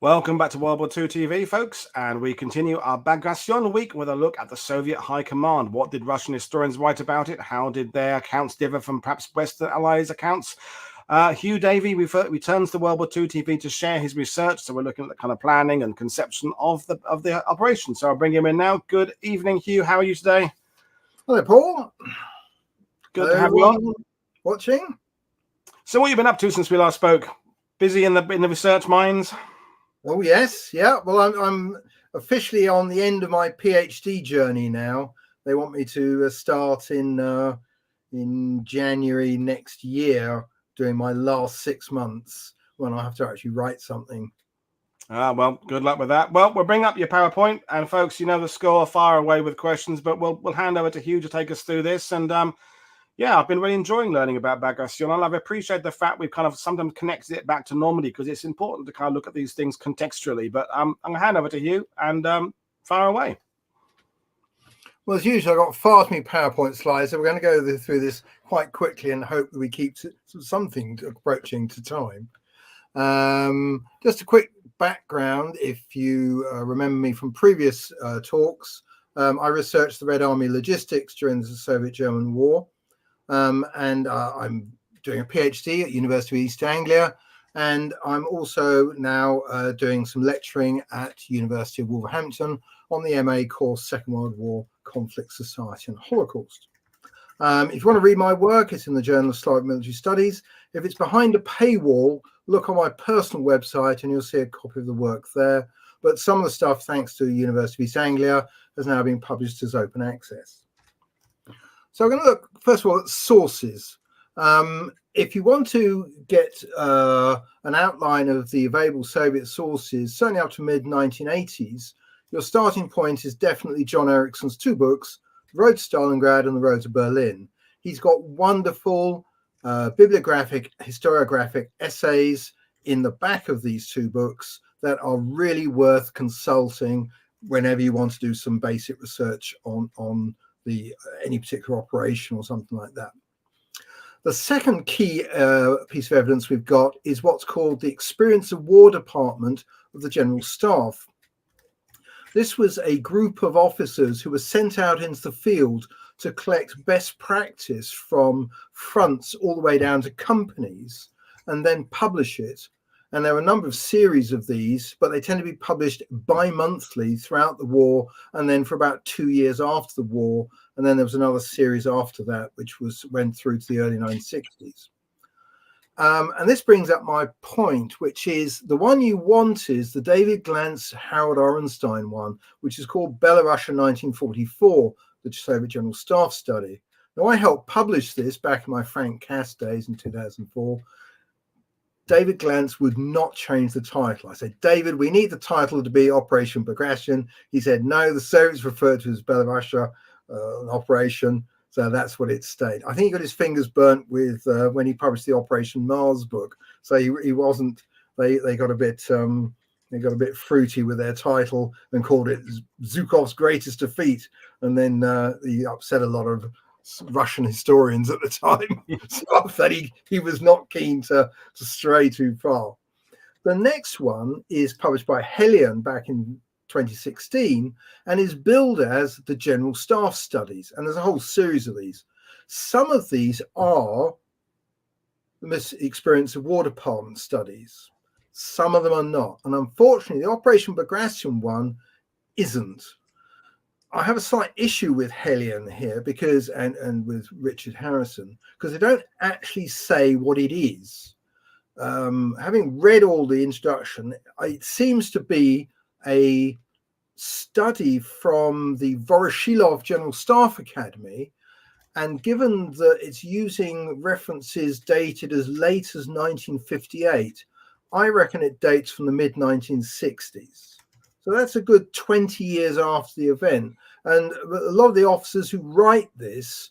Welcome back to World War II TV, folks, and we continue our Bagration week with a look at the Soviet High Command. What did Russian historians write about it? How did their accounts differ from perhaps Western Allies' accounts? H.G.W. returns to World War II TV to share his research, so we're looking at the kind of planning and conception of the operation. So I'll bring him in now. Good evening, Hugh. How are you today? Hello, Paul. Good to have you on. Watching. So what have you been up to since we last spoke? Busy in the research mines? Oh yes, yeah. Well, I'm officially on the end of my PhD journey now. They want me to start in January next year, doing my last 6 months when I have to actually write something. Well, good luck with that. Well, we'll bring up your PowerPoint, and folks, you know the score. Fire away with questions, but we'll hand over to Hugh to take us through this. And yeah, I've been really enjoying learning about Bagration. I've appreciated the fact we've kind of sometimes connected it back to Normandy because it's important to kind of look at these things contextually. But I'm going to hand over to you and fire away. Well, as usual, I've got far too many PowerPoint slides, so we're going to go through this quite quickly and hope that we keep something approaching to time. Just a quick background, if you remember me from previous talks, I researched the Red Army logistics during the Soviet-German War. And I'm doing a PhD at University of East Anglia, and I'm also now doing some lecturing at University of Wolverhampton on the MA course Second World War, Conflict, Society and Holocaust. If you want to read my work, it's in the Journal of Slavic Military Studies. If it's behind a paywall, look on my personal website and you'll see a copy of the work there. But some of the stuff, thanks to University of East Anglia, has now been published as open access. So I'm going to look, first of all, at sources. If you want to get an outline of the available Soviet sources, certainly up to mid-1980s, your starting point is definitely John Ericsson's two books, The Road to Stalingrad and The Road to Berlin. He's got wonderful bibliographic, historiographic essays in the back of these two books that are really worth consulting whenever you want to do some basic research on any particular operation or something like that. The second key piece of evidence we've got is what's called the Experience of War Department of the General Staff. This was a group of officers who were sent out into the field to collect best practice from fronts all the way down to companies and then publish it. And there are a number of series of these, but they tend to be published bi-monthly throughout the war and then for about 2 years after the war. And then there was another series after that, which went through to the early 1960s. And this brings up my point, which is the one you want is the David Glantz, Howard Orenstein one, which is called Belarusia 1944, the Soviet General Staff Study. Now, I helped publish this back in my Frank Cass days in 2004. David Glantz would not change the title. I said, David, we need the title to be Operation Bagration. He said, no, the Soviets referred to it as Belarusia operation. So that's what it stayed. I think he got his fingers burnt with when he published the Operation Mars book. So he wasn't. They got a bit fruity with their title and called it Zhukov's Greatest Defeat, and then he upset a lot of Russian historians at the time. So that he was not keen to stray too far. The next one is published by Helion back in 2016 and is billed as the General Staff Studies, and there's a whole series of these. Some of these are the Experience of War Department studies, some of them are not, and unfortunately the Operation Bagration one isn't. I have a slight issue with Helion here because and with Richard Harrison, because they don't actually say what it is. Having read all the introduction, it seems to be a study from the Voroshilov General Staff Academy, and given that it's using references dated as late as 1958, I reckon it dates from the mid-1960s. So that's a good 20 years after the event, and a lot of the officers who write this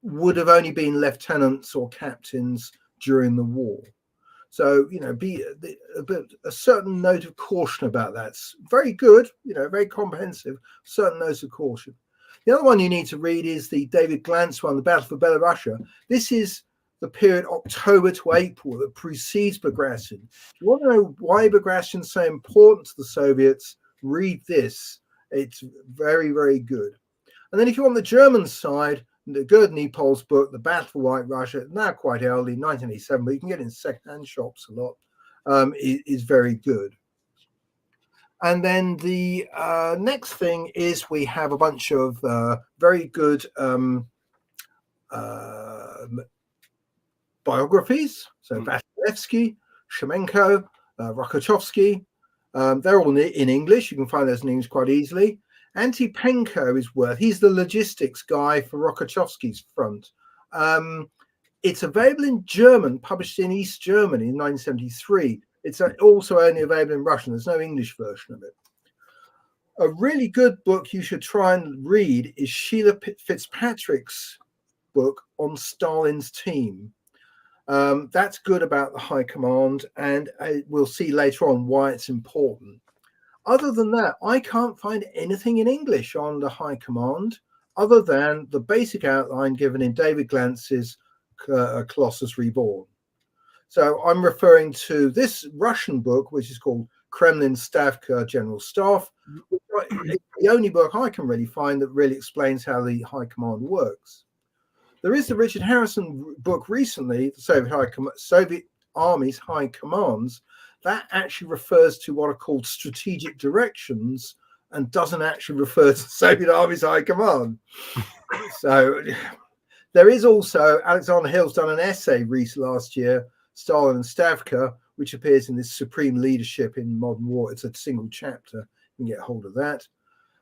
would have only been lieutenants or captains during the war. So, you know, be a certain note of caution about that. It's very good, you know, very comprehensive, certain notes of caution. The other one you need to read is the David Glantz one, The Battle for Belarusia. This is the period October to April that precedes Bagration. If you want to know why Bagration is so important to the Soviets, read this. It's very, very good. And then if you want the German side, the Gerd Nepal's book, The Battle for White Russia, now quite early, 1987, but you can get it in second-hand shops a lot, is very good. And then the next thing is we have a bunch of very good biographies. So Vasilevsky, Shemenko, Rokochowski, they're all in English. You can find those in English quite easily. Antipenko is he's the logistics guy for Rokochowski's front. It's available in German, published in East Germany in 1973. It's also only available in Russian. There's no English version of it. A really good book you should try and read is Sheila Fitzpatrick's book on Stalin's team. That's good about the high command, and we'll see later on why it's important. Other than that, I can't find anything in English on the high command other than the basic outline given in David Glantz's Colossus Reborn. So I'm referring to this Russian book, which is called Kremlin Stavka General Staff. It's the only book I can really find that really explains how the high command works. There is the Richard Harrison book recently, the Soviet Army's High Commands. That actually refers to what are called strategic directions and doesn't actually refer to the Soviet Army's High Command. So there is also, Alexander Hill's done an essay last year, Stalin and Stavka, which appears in this Supreme Leadership in Modern War. It's a single chapter. You can get hold of that.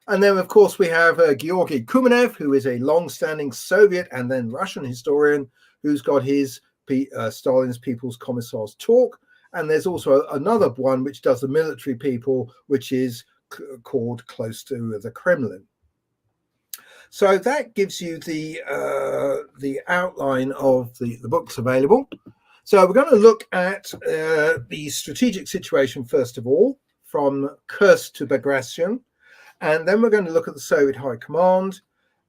And then, of course, we have Georgy Kumenev, who is a long-standing Soviet and then Russian historian, who's got his Stalin's People's Commissar's Talk. And there's also another one which does the military people, which is called Close to the Kremlin. So that gives you the outline of the books available. So we're going to look at the strategic situation, first of all, from Kursk to Bagration. And then we're going to look at the Soviet High Command.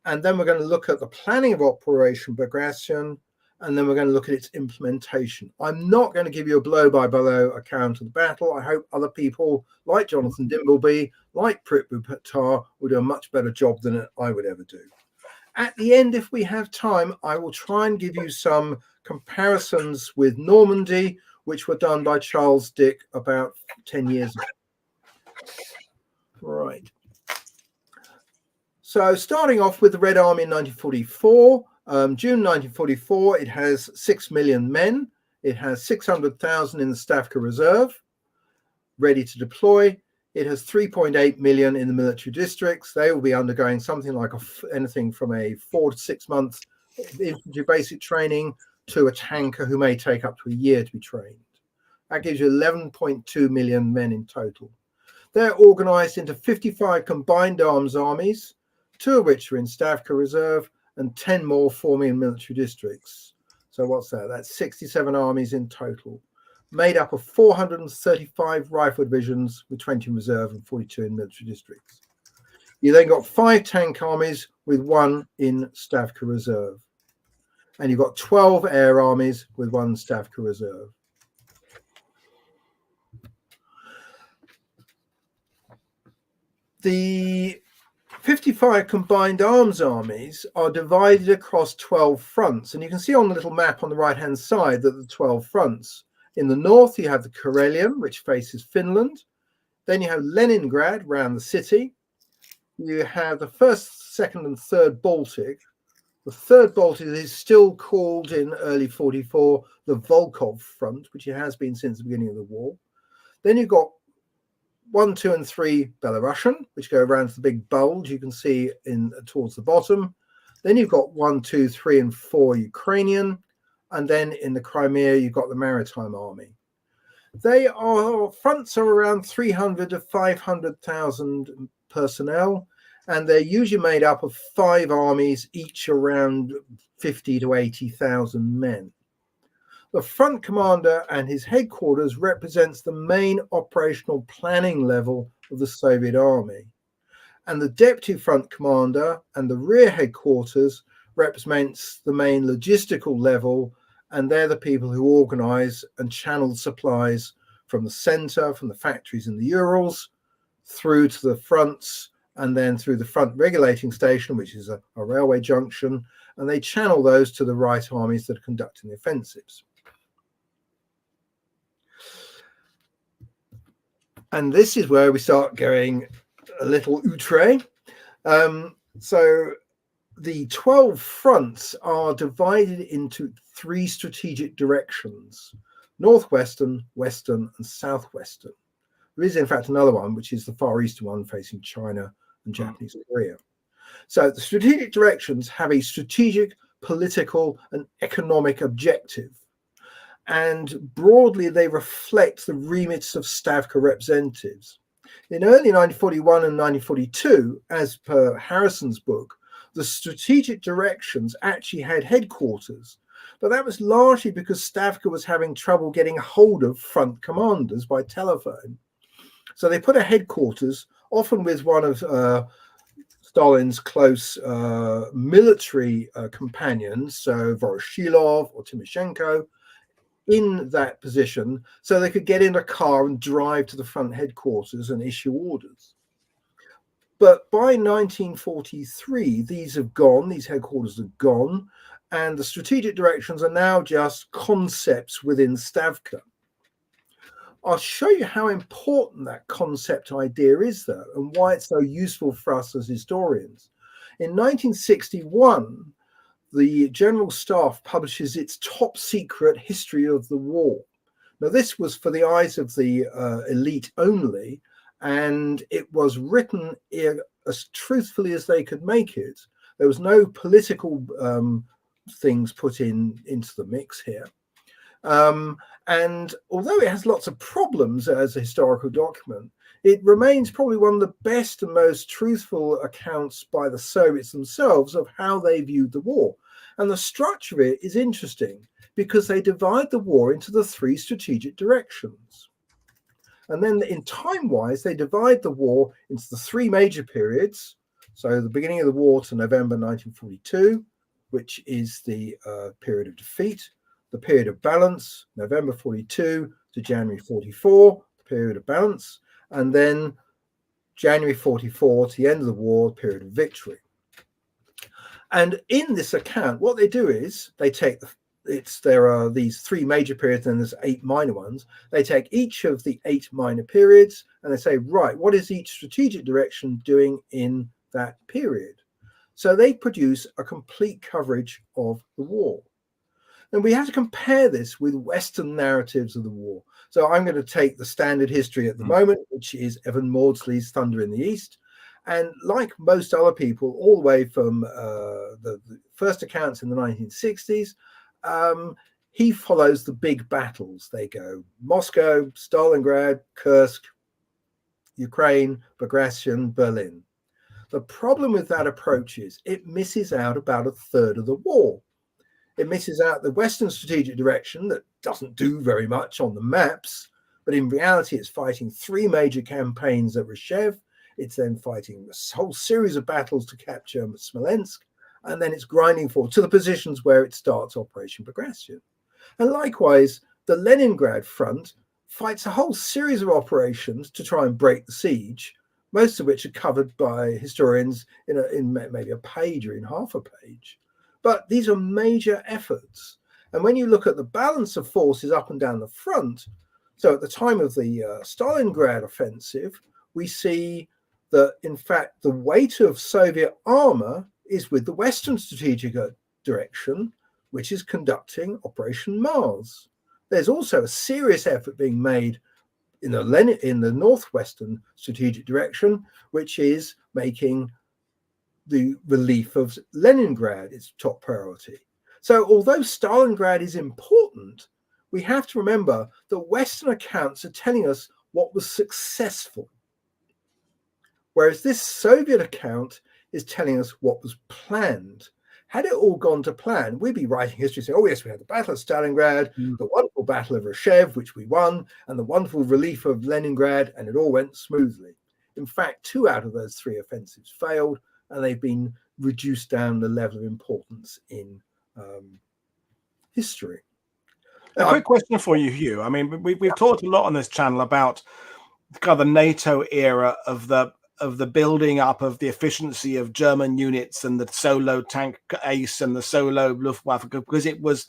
And then we're going to look at the planning of Operation Bagration. And then we're going to look at its implementation. I'm not going to give you a blow-by-blow account of the battle. I hope other people like Jonathan Dimbleby, like Prithvi Pattar, will do a much better job than I would ever do. At the end, if we have time, I will try and give you some comparisons with Normandy, which were done by Charles Dick about 10 years ago. Right. So starting off with the Red Army in 1944, June 1944, it has 6 million men. It has 600,000 in the Stavka Reserve, ready to deploy. It has 3.8 million in the military districts. They will be undergoing something like anything from a 4 to 6 month infantry basic training to a tanker who may take up to a year to be trained. That gives you 11.2 million men in total. They're organized into 55 combined arms armies, 2 of which are in Stavka Reserve, and 10 more forming in military districts. So what's that? That's 67 armies in total, made up of 435 rifle divisions with 20 in reserve and 42 in military districts. You then got 5 tank armies with 1 in Stavka Reserve. And you've got 12 air armies with 1 Stavka Reserve. The 55 combined arms armies are divided across 12 fronts. And you can see on the little map on the right-hand side that the 12 fronts. In the north, you have the Karelian, which faces Finland. Then you have Leningrad around the city. You have the 1st, 2nd, and 3rd Baltic. The 3rd Baltic is still called in early 44 the Volkhov Front, which it has been since the beginning of the war. Then you've got 1, 2, and 3 Belarusian, which go around to the big bulge you can see towards the bottom. Then you've got 1, 2, 3, and 4 Ukrainian. And then in the Crimea, you've got the Maritime Army. Fronts are around 300 to 500,000 personnel, and they're usually made up of 5 armies, each around 50 to 80,000 men. The front commander and his headquarters represents the main operational planning level of the Soviet army. And the deputy front commander and the rear headquarters represents the main logistical level and they're the people who organize and channeled supplies from the center, from the factories in the Urals, through to the fronts, and then through the front regulating station, which is a railway junction, and they channel those to the right armies that are conducting the offensives. And this is where we start going a little outre. So the 12 fronts are divided into 3 strategic directions: Northwestern, Western, and Southwestern. There is, in fact, another one, which is the Far Eastern one facing China and Japanese Korea. So the strategic directions have a strategic, political, and economic objective. And broadly, they reflect the remits of Stavka representatives. In early 1941 and 1942, as per Harrison's book, the strategic directions actually had headquarters, but that was largely because Stavka was having trouble getting hold of front commanders by telephone. So they put a headquarters, often with one of Stalin's close military companions, so Voroshilov or Timoshenko, in that position, so they could get in a car and drive to the front headquarters and issue orders. But by 1943, these have gone, these headquarters are gone, and the strategic directions are now just concepts within Stavka. I'll show you how important that concept idea is, though, and why it's so useful for us as historians. In 1961, the General Staff publishes its top secret history of the war. Now, this was for the eyes of the elite only, and it was written as truthfully as they could make it. There was no political things put into the mix here. And although it has lots of problems as a historical document, it remains probably one of the best and most truthful accounts by the Soviets themselves of how they viewed the war. And the structure of it is interesting because they divide the war into the 3 strategic directions. And then in time-wise, they divide the war into the 3 major periods. So the beginning of the war to November 1942, which is the period of defeat. The period of balance, November 42 to January 44, the period of balance, and then January 44 to the end of the war, period of victory. And in this account, what they do is they take there are these 3 major periods and there's 8 minor ones. They take each of the 8 minor periods and they say, right, what is each strategic direction doing in that period? So they produce a complete coverage of the war. And we have to compare this with Western narratives of the war. So I'm going to take the standard history at the moment, which is Evan Maudsley's Thunder in the East. And like most other people, all the way from the first accounts in the 1960s, he follows the big battles. They go Moscow, Stalingrad, Kursk, Ukraine, Bagration, Berlin. The problem with that approach is it misses out about a third of the war. It misses out the Western strategic direction that doesn't do very much on the maps, but in reality, it's fighting 3 major campaigns at Rshev. It's then fighting a whole series of battles to capture Smolensk, and then it's grinding forward to the positions where it starts Operation Bagration. And likewise, the Leningrad front fights a whole series of operations to try and break the siege, most of which are covered by historians in maybe a page or in half a page. But these are major efforts. And when you look at the balance of forces up and down the front, so at the time of the Stalingrad offensive, we see that, in fact, the weight of Soviet armor is with the Western strategic direction, which is conducting Operation Mars. There's also a serious effort being made in the Northwestern strategic direction, which is making the relief of Leningrad its top priority. So although Stalingrad is important, we have to remember that Western accounts are telling us what was successful, whereas this Soviet account is telling us what was planned. Had it all gone to plan, we'd be writing history saying, oh yes, we had the Battle of Stalingrad, the wonderful Battle of Rshev, which we won, and the wonderful relief of Leningrad, and it all went smoothly. In fact, 2 out of those 3 offensives failed, and they've been reduced down the level of importance in history. A quick question for you, Hugh. I mean, we've talked a lot on this channel about kind of the NATO era of the building up of the efficiency of German units and the solo tank ace and the solo Luftwaffe, because it was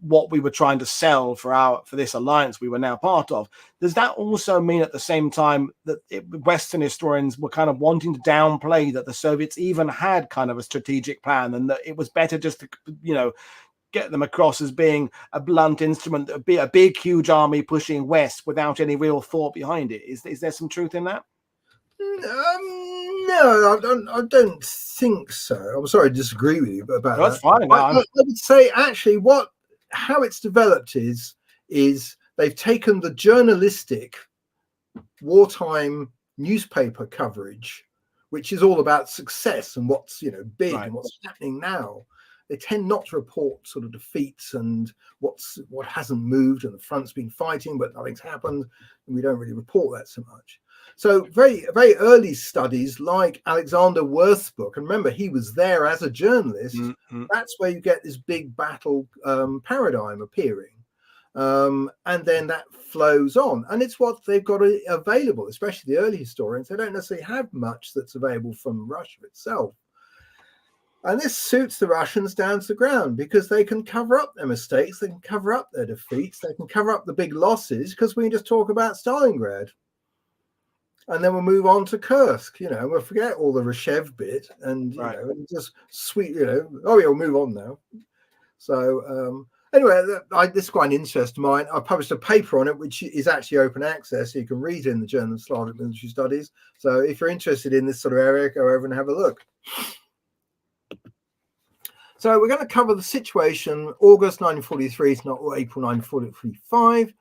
what we were trying to sell for this alliance we were now part of. Does that also mean at the same time that Western historians were kind of wanting to downplay that the Soviets even had kind of a strategic plan, and that it was better just to, get them across as being a blunt instrument, a big, huge army pushing west without any real thought behind it? Is there some truth in that? No, I don't think so. I'm sorry to disagree with you about that. That's fine. I would say actually how it's developed is they've taken the journalistic wartime newspaper coverage, which is all about success and what's big and what's happening now. They tend not to report sort of defeats and what hasn't moved and the front's been fighting but nothing's happened, and we don't really report that so much. So very, very early studies like Alexander Worth's book, and remember he was there as a journalist, that's where you get this big battle paradigm appearing. And then that flows on, and it's what they've got available, especially the early historians. They don't necessarily have much that's available from Russia itself. And this suits the Russians down to the ground because they can cover up their mistakes, they can cover up their defeats, they can cover up the big losses, because we can just talk about Stalingrad. And then we'll move on to Kursk, we'll forget all the Reshev bit and, and just sweet, we'll move on now. So anyway, this is quite an interest of mine. I published a paper on it, which is actually open access. So you can read it in the Journal of Slavic Military Studies. So if you're interested in this sort of area, go over and have a look. So we're going to cover the situation August 1943 to April 1945.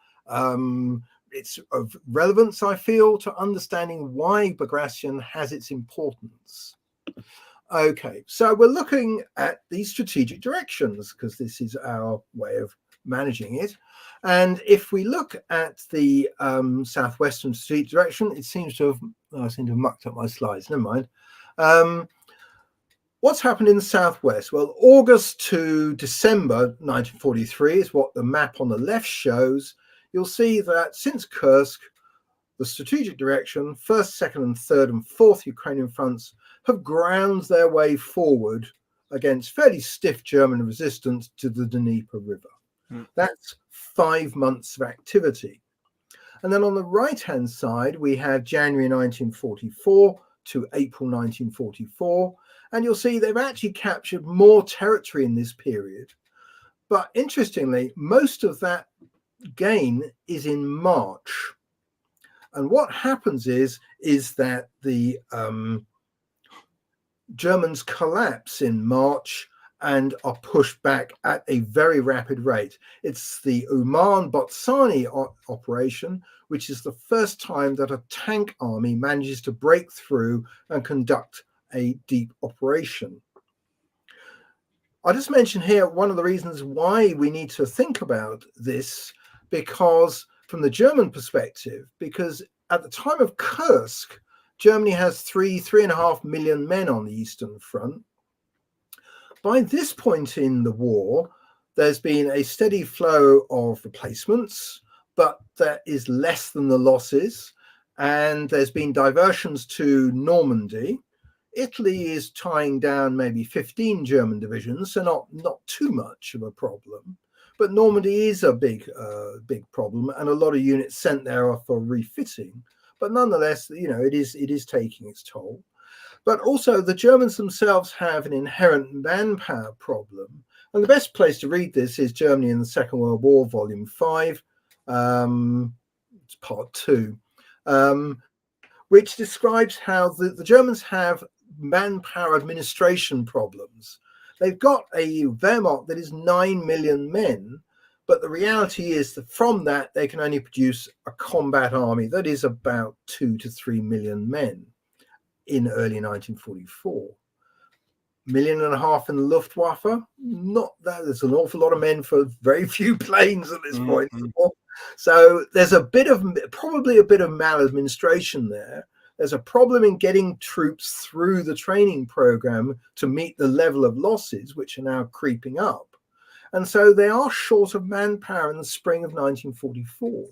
It's of relevance, I feel, to understanding why Bagration has its importance. Okay, so we're looking at these strategic directions because this is our way of managing it. And if we look at the southwestern strategic direction, it seems to have, I seem to have mucked up my slides, never mind. What's happened in the southwest? Well, August to December 1943 is what the map on the left shows. You'll see that since Kursk, the strategic direction, 1st, 2nd, and 3rd and 4th Ukrainian fronts have ground their way forward against fairly stiff German resistance to the Dnepr River. That's 5 months of activity. And then on the right-hand side, we have January 1944 to April 1944. And you'll see they've actually captured more territory in this period. But interestingly, most of that gain is in March. And what happens is that the Germans collapse in March and are pushed back at a very rapid rate. It's the Uman-Botsani operation, which is the first time that a tank army manages to break through and conduct a deep operation. I just mentioned here one of the reasons why we need to think about this, because from the German perspective, because at the time of Kursk, Germany has 3.5 million men on the Eastern Front. By this point in the war, there's been a steady flow of replacements, but that is less than the losses. And there's been diversions to Normandy. Italy is tying down maybe 15 German divisions, so not too much of a problem. But Normandy is a big problem, and a lot of units sent there are for refitting. But nonetheless, it is taking its toll. But also the Germans themselves have an inherent manpower problem. And the best place to read this is Germany in the Second World War, Volume 5, it's Part 2, which describes how the Germans have manpower administration problems. They've got a Wehrmacht that is 9 million men, but the reality is that from that they can only produce a combat army that is about 2 to 3 million men in early 1944. 1.5 million in the Luftwaffe, not that. There's an awful lot of men for very few planes at this point. So there's probably a bit of maladministration there. There's a problem in getting troops through the training program to meet the level of losses, which are now creeping up. And so they are short of manpower in the spring of 1944.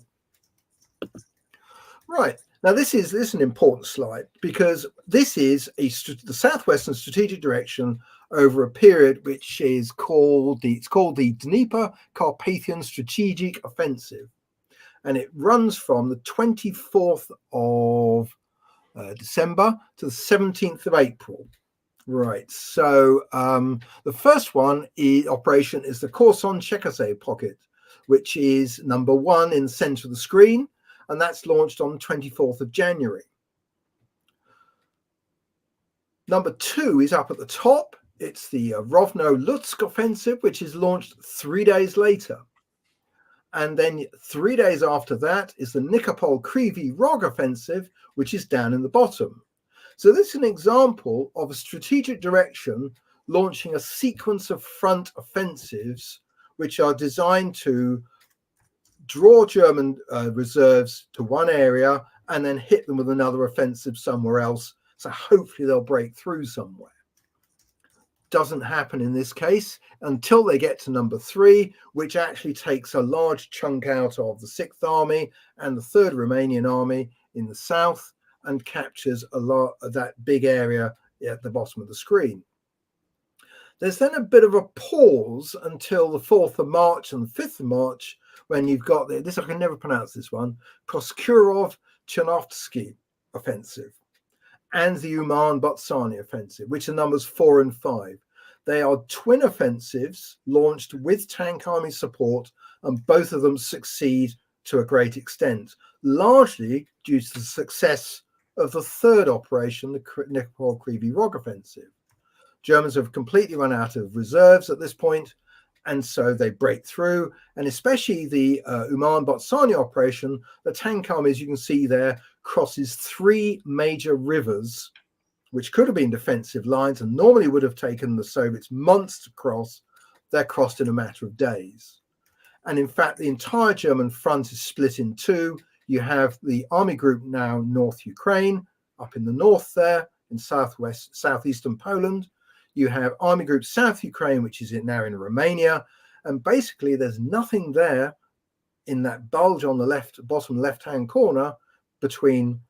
Right. Now, this is an important slide because this is the Southwestern strategic direction over a period which is called the Dnepr-Carpathian Strategic Offensive. And it runs from the 24th of December to the 17th of April. Right. So the first operation is the Kherson-Cherkasy pocket, which is number 1 in the center of the screen. And that's launched on the 24th of January. Number 2 is up at the top. It's the Rovno-Lutsk offensive, which is launched 3 days later. And then 3 days after that is the Nikopol-Kryvyi Rog offensive, which is down in the bottom. So this is an example of a strategic direction launching a sequence of front offensives, which are designed to draw German reserves to one area and then hit them with another offensive somewhere else. So hopefully they'll break through somewhere. Doesn't happen in this case until they get to number 3, which actually takes a large chunk out of the 6th Army and the 3rd Romanian Army in the south and captures a lot of that big area at the bottom of the screen. There's then a bit of a pause until the 4th of March and the 5th of March, when you've got this, I can never pronounce this one, Proskurov-Chernovsky offensive and the Uman-Botsani offensive, which are numbers 4 and 5. They are twin offensives launched with tank army support, and both of them succeed to a great extent, largely due to the success of the 3rd operation, the Nikopol-Kryvyi Rog offensive. Germans have completely run out of reserves at this point, and so they break through, and especially the Uman-Botsani operation, the tank army, as you can see there, crosses 3 major rivers, which could have been defensive lines and normally would have taken the Soviets months to cross. They're crossed in a matter of days. And in fact, the entire German front is split in 2. You have the army group now North Ukraine, up in the north there, in southeastern Poland. You have Army Group South Ukraine, which is now in Romania. And basically, there's nothing there in that bulge on the bottom left-hand corner between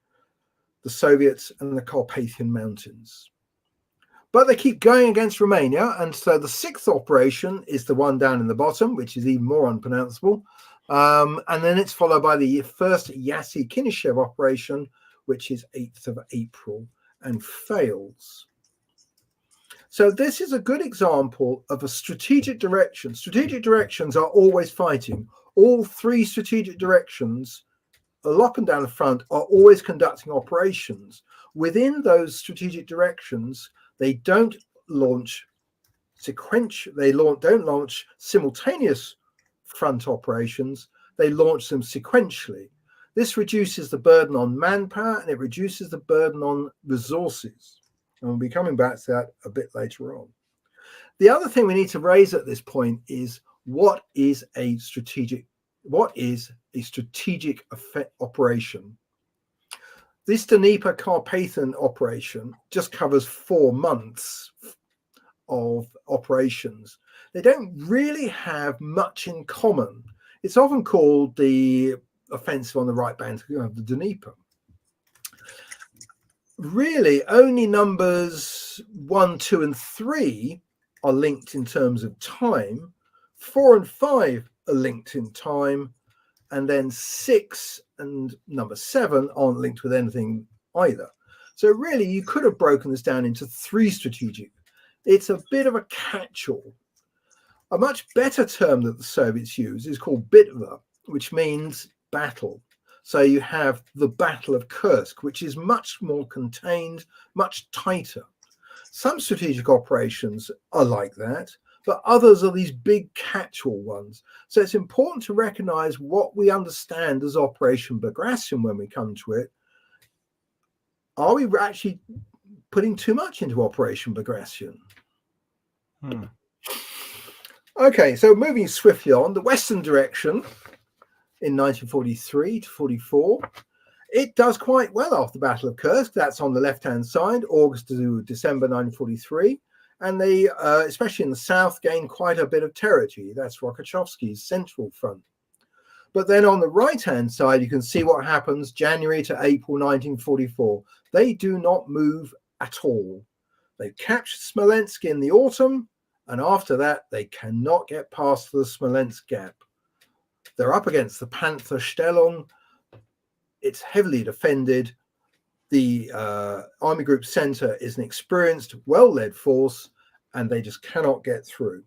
the Soviets and the Carpathian Mountains. But they keep going against Romania. And so the 6th operation is the one down in the bottom, which is even more unpronounceable. And then it's followed by the 1st Yassy-Kinishev operation, which is 8th of April and fails. So this is a good example of a strategic direction. Strategic directions are always fighting. All 3 strategic directions, up and down the front, are always conducting operations. Within those strategic directions, they don't launch don't launch simultaneous front operations. They launch them sequentially. This reduces the burden on manpower and it reduces the burden on resources. And we'll be coming back to that a bit later on. The other thing we need to raise at this point is what is a strategic operation? This Dnepr-Carpathian operation just covers 4 months of operations. They don't really have much in common. It's often called the offensive on the right bank of the Dnieper. Really, only numbers 1, 2, and 3 are linked in terms of time. 4 and 5 are linked in time. And then 6 and number 7 aren't linked with anything either. So really, you could have broken this down into 3 strategic. It's a bit of a catch-all. A much better term that the Soviets use is called bitva, which means battle. So you have the Battle of Kursk, which is much more contained, much tighter. Some strategic operations are like that, but others are these big catch-all ones. So it's important to recognize what we understand as Operation Bagration when we come to it. Are we actually putting too much into Operation Bagration? Okay, so moving swiftly on, the Western direction in 1943 to 44, it does quite well after the Battle of Kursk. That's on the left-hand side, August to December 1943. and they, especially in the south, gained quite a bit of territory. That's Rokossovsky's central front. But then on the right-hand side, you can see what happens January to April 1944. They do not move at all. They captured Smolensk in the autumn, and after that, they cannot get past the Smolensk Gap. They're up against the Pantherstellung. It's heavily defended. The Army Group Center is an experienced, well-led force, and they just cannot get through.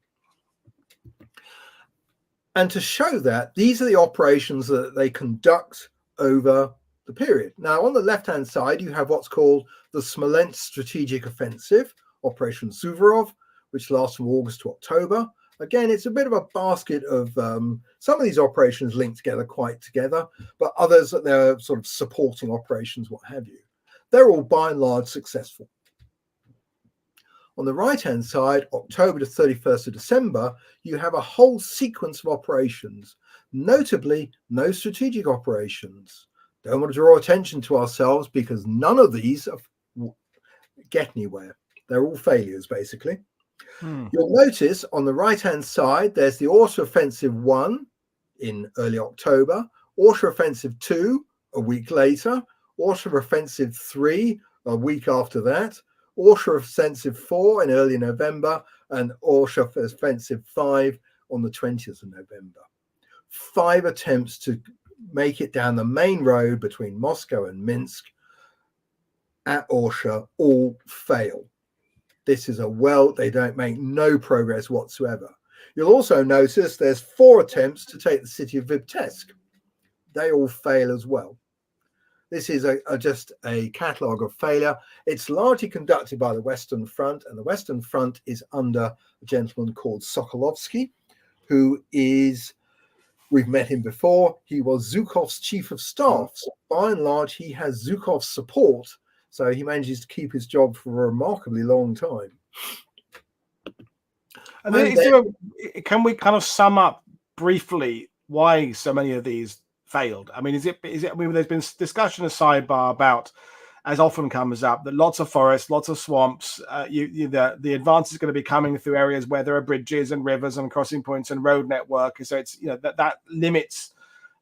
And to show that, these are the operations that they conduct over the period. Now, on the left-hand side, you have what's called the Smolensk Strategic Offensive, Operation Suvorov, which lasts from August to October. Again, it's a bit of a basket of some of these operations linked together, but others that they're sort of supporting operations, what have you. They're all by and large successful. On the right-hand side, October to 31st of December, you have a whole sequence of operations, notably no strategic operations. Don't want to draw attention to ourselves because none of these get anywhere. They're all failures, basically. You'll notice on the right-hand side, there's the Orsa Offensive 1 in early October, Orsa Offensive 2 a week later, Orsa Offensive 3 a week after that, Orsa Offensive 4 in early November, and Orsa Offensive 5 on the 20th of November. 5 attempts to make it down the main road between Moscow and Minsk at Orsa all fail. This is they don't make no progress whatsoever. You'll also notice there's 4 attempts to take the city of Vitebsk. They all fail as well. This is just a catalogue of failure. It's largely conducted by the Western Front, and the Western Front is under a gentleman called Sokolovsky, who is, we've met him before, he was Zhukov's chief of staff. So by and large, he has Zhukov's support, so he manages to keep his job for a remarkably long time. And then, can we kind of sum up briefly why so many of these failed? I mean, is it? I mean, there's been discussion of sidebar about, as often comes up, that lots of forests, lots of swamps. The advance is going to be coming through areas where there are bridges and rivers and crossing points and road network. So it's that limits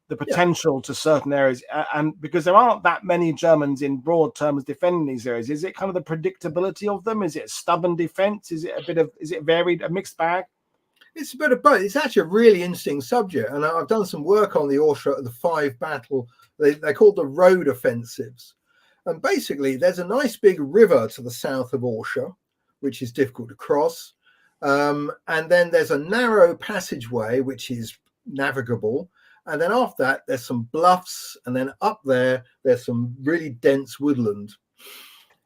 the potential to certain areas, and because there aren't that many Germans in broad terms defending these areas, is it kind of the predictability of them? Is it a stubborn defense? Is it varied, a mixed bag? It's a bit of both. It's actually a really interesting subject, and I've done some work on the Orsa, the 5 battle. They're called the road offensives, and basically there's a nice big river to the south of Orsa, which is difficult to cross, and then there's a narrow passageway which is navigable. And then after that, there's some bluffs, and then up there's some really dense woodland.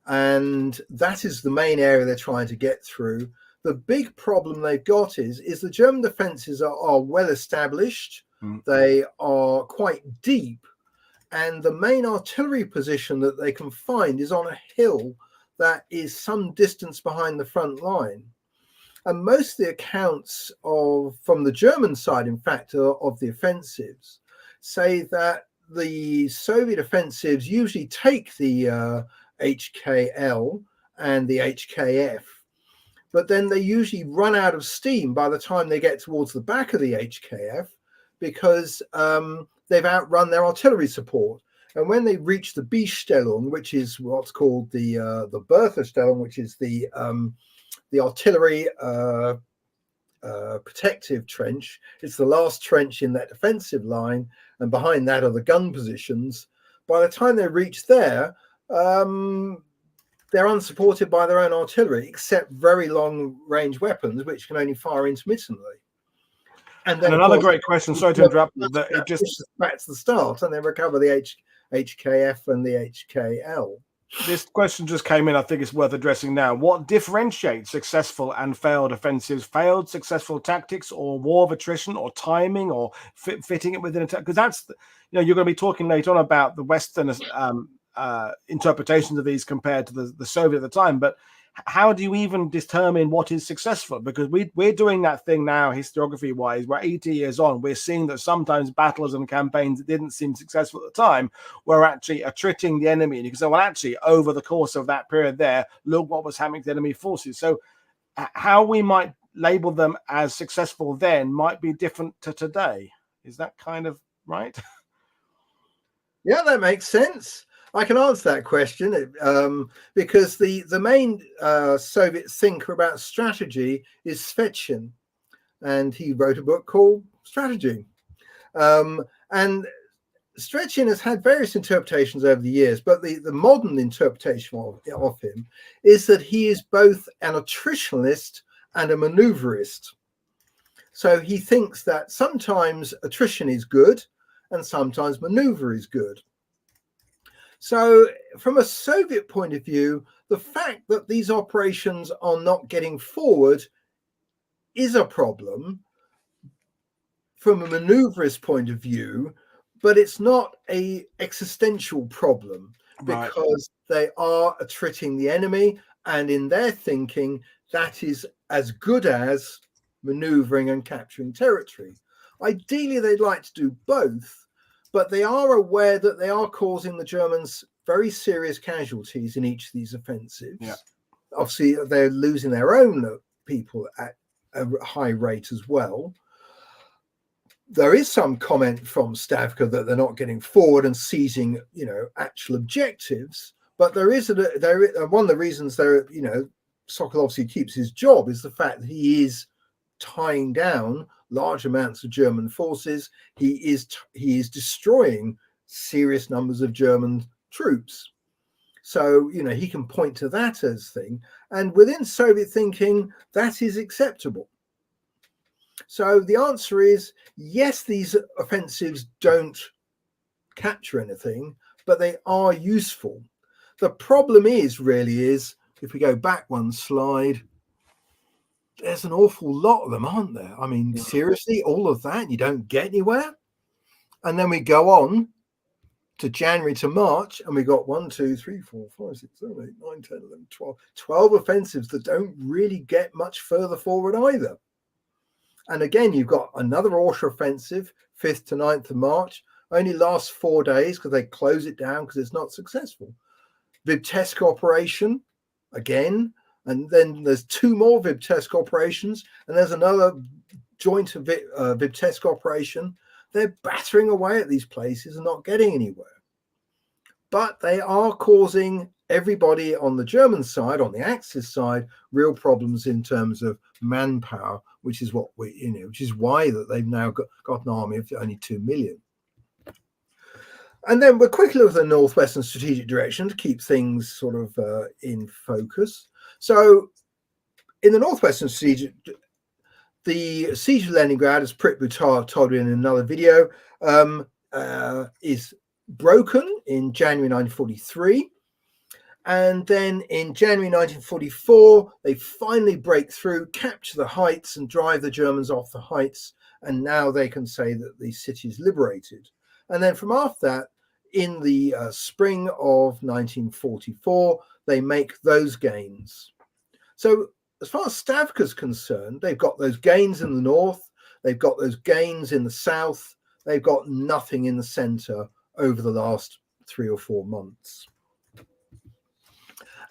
And that is the main area they're trying to get through. The big problem they've got is the German defenses are well established. They are quite deep. And the main artillery position that they can find is on a hill that is some distance behind the front line. And most of the accounts from the German side, in fact, of the offensives, say that the Soviet offensives usually take the HKL and the HKF, but then they usually run out of steam by the time they get towards the back of the HKF because they've outrun their artillery support. And when they reach the B-Stellung, which is what's called the Bertha-Stellung, which is the artillery protective trench. It's the last trench in that defensive line, and behind that are the gun positions. By the time they reach there, they're unsupported by their own artillery, except very long-range weapons, which can only fire intermittently. And then another great question, sorry to interrupt, that it just back to the start, and then recover the HKF and the HKL. This question just came in. I think it's worth addressing now. What differentiates successful and failed offensives? Failed successful tactics, or war of attrition, or timing, or fitting it within a because that's you're going to be talking later on about the Western interpretations of these compared to the Soviet at the time. But how do you even determine what is successful? Because we're doing that thing now, historiography wise. We're 80 years on. We're seeing that sometimes battles and campaigns that didn't seem successful at the time were actually attriting the enemy. And you can say, well, actually, over the course of that period there, look what was happening to enemy forces. So how we might label them as successful then might be different to today. Is that kind of right? Yeah, that makes sense. I can answer that question because the main Soviet thinker about strategy is Svechin, and he wrote a book called Strategy. And Stretchin has had various interpretations over the years, but the modern interpretation of him is that he is both an attritionalist and a maneuverist. So he thinks that sometimes attrition is good and sometimes maneuver is good. So from a Soviet point of view, the fact that these operations are not getting forward is a problem from a maneuverist point of view, but it's not a existential problem because they are attriting the enemy, and in their thinking, that is as good as maneuvering and capturing territory. Ideally, they'd like to do both, but they are aware that they are causing the Germans very serious casualties in each of these offensives. Yeah. Obviously, they're losing their own people at a high rate as well. There is some comment from Stavka that they're not getting forward and seizing, actual objectives. But one of the reasons Sokol obviously keeps his job is the fact that he is tying down large amounts of German forces. He is destroying serious numbers of German troops. So, he can point to that as thing. And within Soviet thinking, that is acceptable. So the answer is yes, these offensives don't capture anything, but they are useful. The problem is, if we go back one slide, there's an awful lot of them, aren't there? I mean, seriously, all of that, you don't get anywhere. And then we go on to January to March, and we got 1, 2, 3, 4, 5, 6, 7, 8, 9, 10, 11, 12 offensives that don't really get much further forward either. And again, you've got another Orsha offensive, 5th to 9th of March, only lasts 4 days because they close it down because it's not successful. Vitebsk operation, again, and then there's 2 more Vitebsk operations, and there's another joint Vitebsk operation. They're battering away at these places and not getting anywhere. But they are causing everybody on the German side, on the Axis side, real problems in terms of manpower, which is which is why that they've now got an army of only 2 million. And then we'll quickly look at the Northwestern strategic direction to keep things sort of in focus. So in the Northwestern strategic, the siege of Leningrad, as Prit told you in another video, is broken in January 1943. And then in January 1944, they finally break through, capture the heights and drive the Germans off the heights. And now they can say that the city is liberated. And then from after that, in the spring of 1944, they make those gains. So as far as Stavka's concerned, they've got those gains in the north, they've got those gains in the south, they've got nothing in the center over the last 3 or 4 months.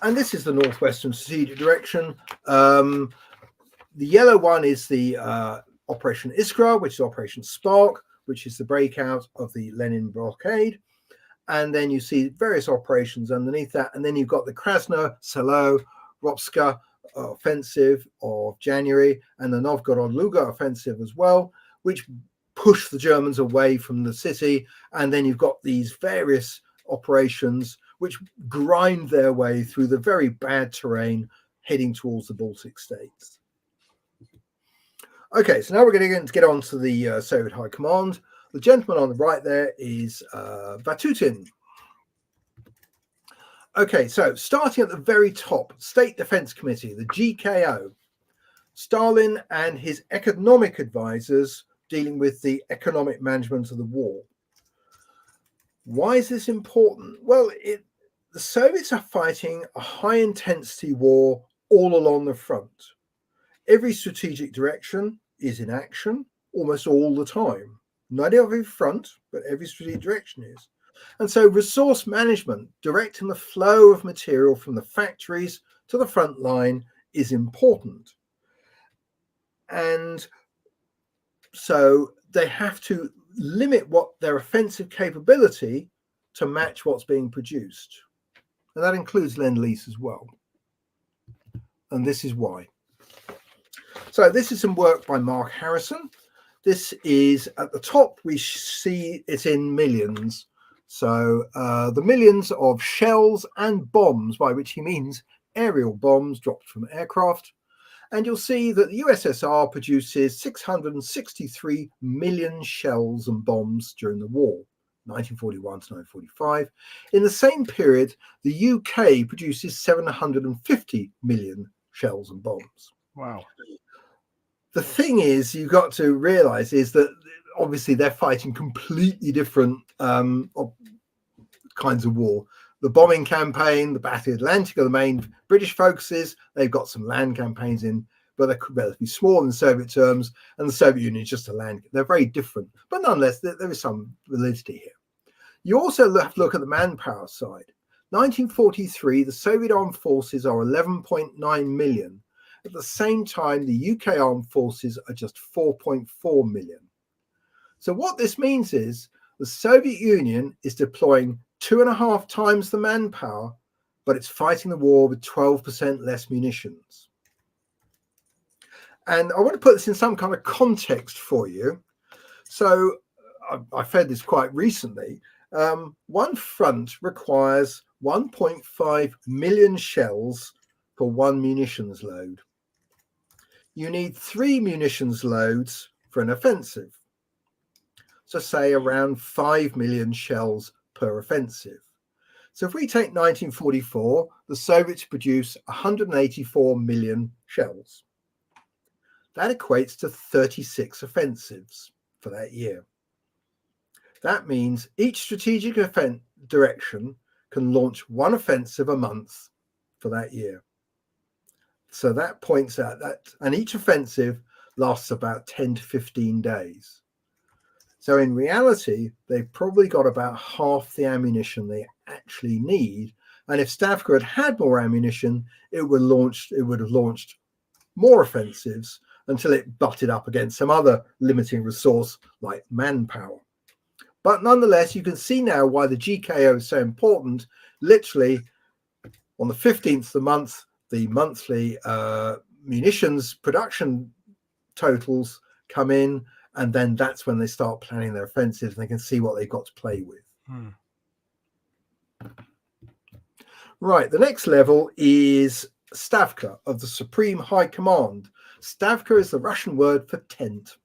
And this is the Northwestern strategic direction. The yellow one is the Operation Iskra, which is Operation Spark, which is the breakout of the Lenin blockade. And then you see various operations underneath that. And then you've got the Krasno Selo Ropska offensive of January and the Novgorod-Luga offensive as well, which push the Germans away from the city. And then you've got these various operations which grind their way through the very bad terrain heading towards the Baltic states. Okay, so now we're going to get on to the Soviet High Command. The gentleman on the right there is Vatutin. Okay, so starting at the very top, State Defense Committee, the GKO, Stalin and his economic advisors dealing with the economic management of the war. Why is this important? Well, the Soviets are fighting a high-intensity war all along the front. Every strategic direction is in action almost all the time. Not every front, but every strategic direction is. And so resource management, directing the flow of material from the factories to the front line, is important. And so they have to limit what their offensive capability to match what's being produced. And that includes Lend-Lease as well. And this is why. So this is some work by Mark Harrison. This is at the top, we see it in millions. So the millions of shells and bombs, by which he means aerial bombs dropped from aircraft. And you'll see that the USSR produces 663 million shells and bombs during the war, 1941 to 1945. In the same period, the UK produces 750 million shells and bombs. Wow. The thing is, you've got to realize is that obviously they're fighting completely different kinds of war. The bombing campaign, the Battle of the Atlantic are the main British focuses. They've got some land campaigns in, but they're relatively small in Soviet terms, and the Soviet Union is just a land. They're very different, but nonetheless, there is some validity here. You also have to look at the manpower side. 1943, the Soviet armed forces are 11.9 million. At the same time, the UK armed forces are just 4.4 million. So what this means is the Soviet Union is deploying 2.5 times the manpower, but it's fighting the war with 12% less munitions. And I want to put this in some kind of context for you. So I fed this quite recently. One front requires 1.5 million shells for one munitions load. You need 3 munitions loads for an offensive. So say around 5 million shells per offensive. So if we take 1944, the Soviets produce 184 million shells. That equates to 36 offensives for that year. That means each strategic direction can launch one offensive a month for that year. So that points out that, and each offensive lasts about 10 to 15 days. So in reality, they've probably got about half the ammunition they actually need. And if Stavka had more ammunition, it would have launched more offensives until it butted up against some other limiting resource like manpower. But nonetheless, you can see now why the GKO is so important. Literally, on the 15th of the month, the monthly munitions production totals come in, and then that's when they start planning their offensives and they can see what they've got to play with. Right, the next level is Stavka of the Supreme High Command. Stavka is the Russian word for tent.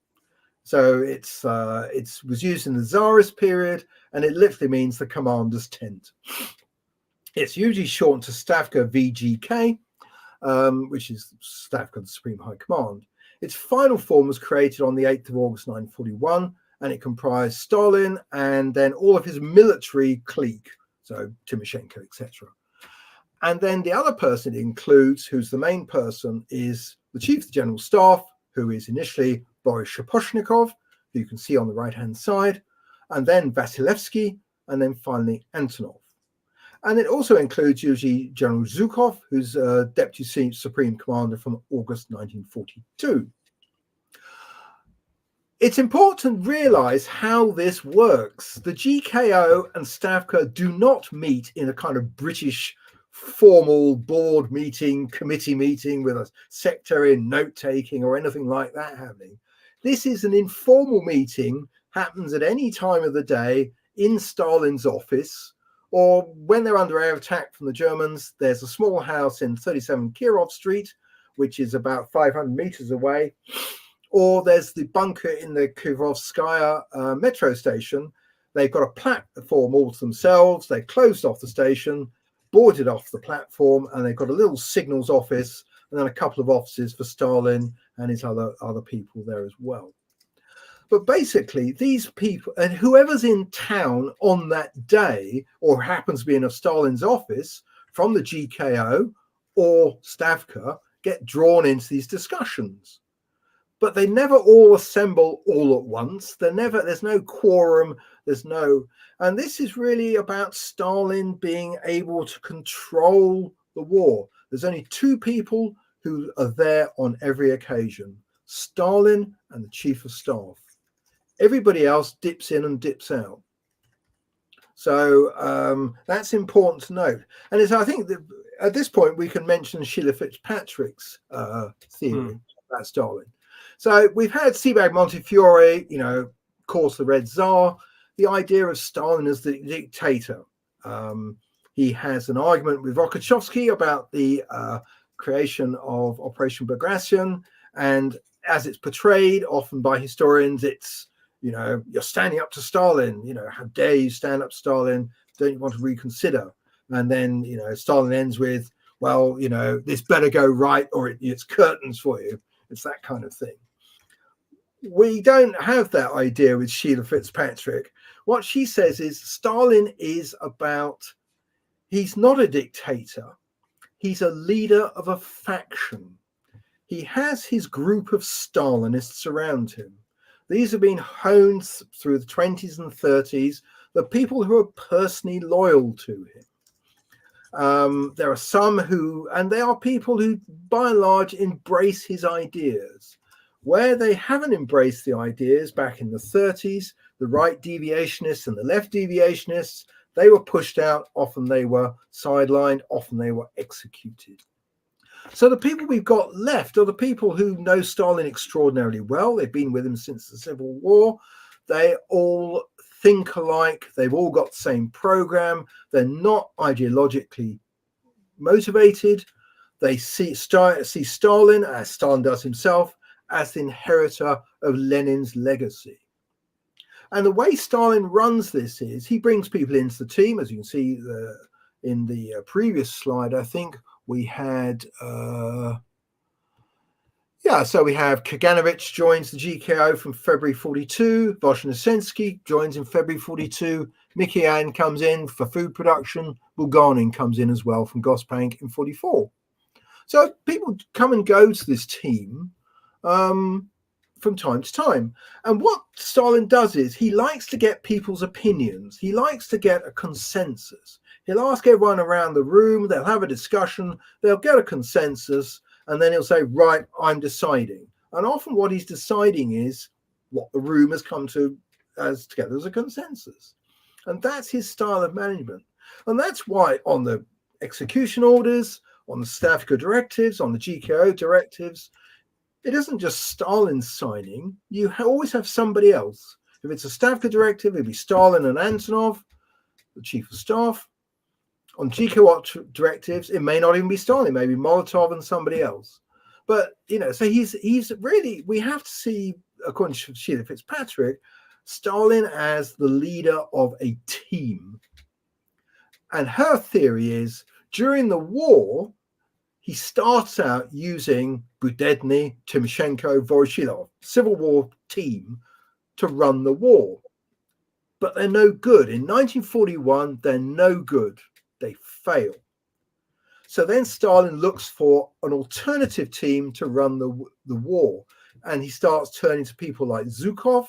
So it was used in the Tsarist period, and it literally means the commander's tent. It's usually shortened to Stavka-VGK, which is Stavka, the Supreme High Command. Its final form was created on the 8th of August 1941, and it comprised Stalin and then all of his military clique, so Timoshenko, etc. And then the other person it includes, who's the main person, is the Chief of the General Staff, who is initially Boris Shaposhnikov, who you can see on the right-hand side, and then Vasilevsky, and then finally Antonov. And it also includes usually General Zhukov, who's Deputy Supreme Commander from August 1942. It's important to realize how this works. The GKO and Stavka do not meet in a kind of British formal board meeting, committee meeting with a secretary and note-taking or anything like that happening. This is an informal meeting, happens at any time of the day in Stalin's office, or when they're under air attack from the Germans, there's a small house in 37 Kirov Street, which is about 500 meters away, or there's the bunker in the Kirovskaya metro station. They've got a platform all to themselves. They closed off the station, boarded off the platform, and they've got a little signals office and then a couple of offices for Stalin and his other people there as well. But basically, these people, and whoever's in town on that day or happens to be in Stalin's office from the GKO or Stavka, get drawn into these discussions. But they never all assemble all at once. There's no quorum, and this is really about Stalin being able to control the war. There's only 2 people who are there on every occasion: Stalin and the chief of staff. Everybody else dips in and dips out. So that's important to note. And I think that at this point we can mention Sheila Fitzpatrick's theory about Stalin. So we've had Sebag Montefiore, of course, the Red Tsar, the idea of Stalin as the dictator. He has an argument with Rokossovsky about the creation of Operation Bagration, and as it's portrayed often by historians, it's you're standing up to Stalin. How dare you stand up to Stalin? Don't you want to reconsider? And then Stalin ends with, well, this better go right, or it's curtains for you. It's that kind of thing. We don't have that idea with Sheila Fitzpatrick. What she says is Stalin is he's not a dictator. He's a leader of a faction. He has his group of Stalinists around him. These have been honed through the 20s and 30s, the people who are personally loyal to him. There are some and they are people who, by and large, embrace his ideas. Where they haven't embraced the ideas back in the 30s, the right deviationists and the left deviationists, they were pushed out. Often they were sidelined. Often they were executed. So the people we've got left are the people who know Stalin extraordinarily well. They've been with him since the Civil War. They all think alike. They've all got the same program. They're not ideologically motivated. They see Stalin, as Stalin does himself, as the inheritor of Lenin's legacy. And the way Stalin runs this is he brings people into the team, as you can see in the previous slide, I think. We had, so we have Kaganovich joins the GKO from February 42. Voznesensky joins in February 42. Mikoyan comes in for food production. Bulganin comes in as well from Gospank in 44. So people come and go to this team from time to time. And what Stalin does is he likes to get people's opinions. He likes to get a consensus. He'll ask everyone around the room, they'll have a discussion, they'll get a consensus, and then he'll say, right, I'm deciding. And often what he's deciding is what the room has come to together as a consensus. And that's his style of management. And that's why on the execution orders, on the Stavka directives, on the GKO directives, it isn't just Stalin signing. You always have somebody else. If it's a Stavka directive, it'd be Stalin and Antonov, the chief of staff. On GKO directives, it may not even be Stalin, it may be Molotov and somebody else. But, so he's really, we have to see, according to Sheila Fitzpatrick, Stalin as the leader of a team. And her theory is, during the war, he starts out using Budedny, Timoshenko, Voroshilov, Civil War team, to run the war. But they're no good. In 1941, they're no good. They fail. So then Stalin looks for an alternative team to run the war. And he starts turning to people like Zhukov.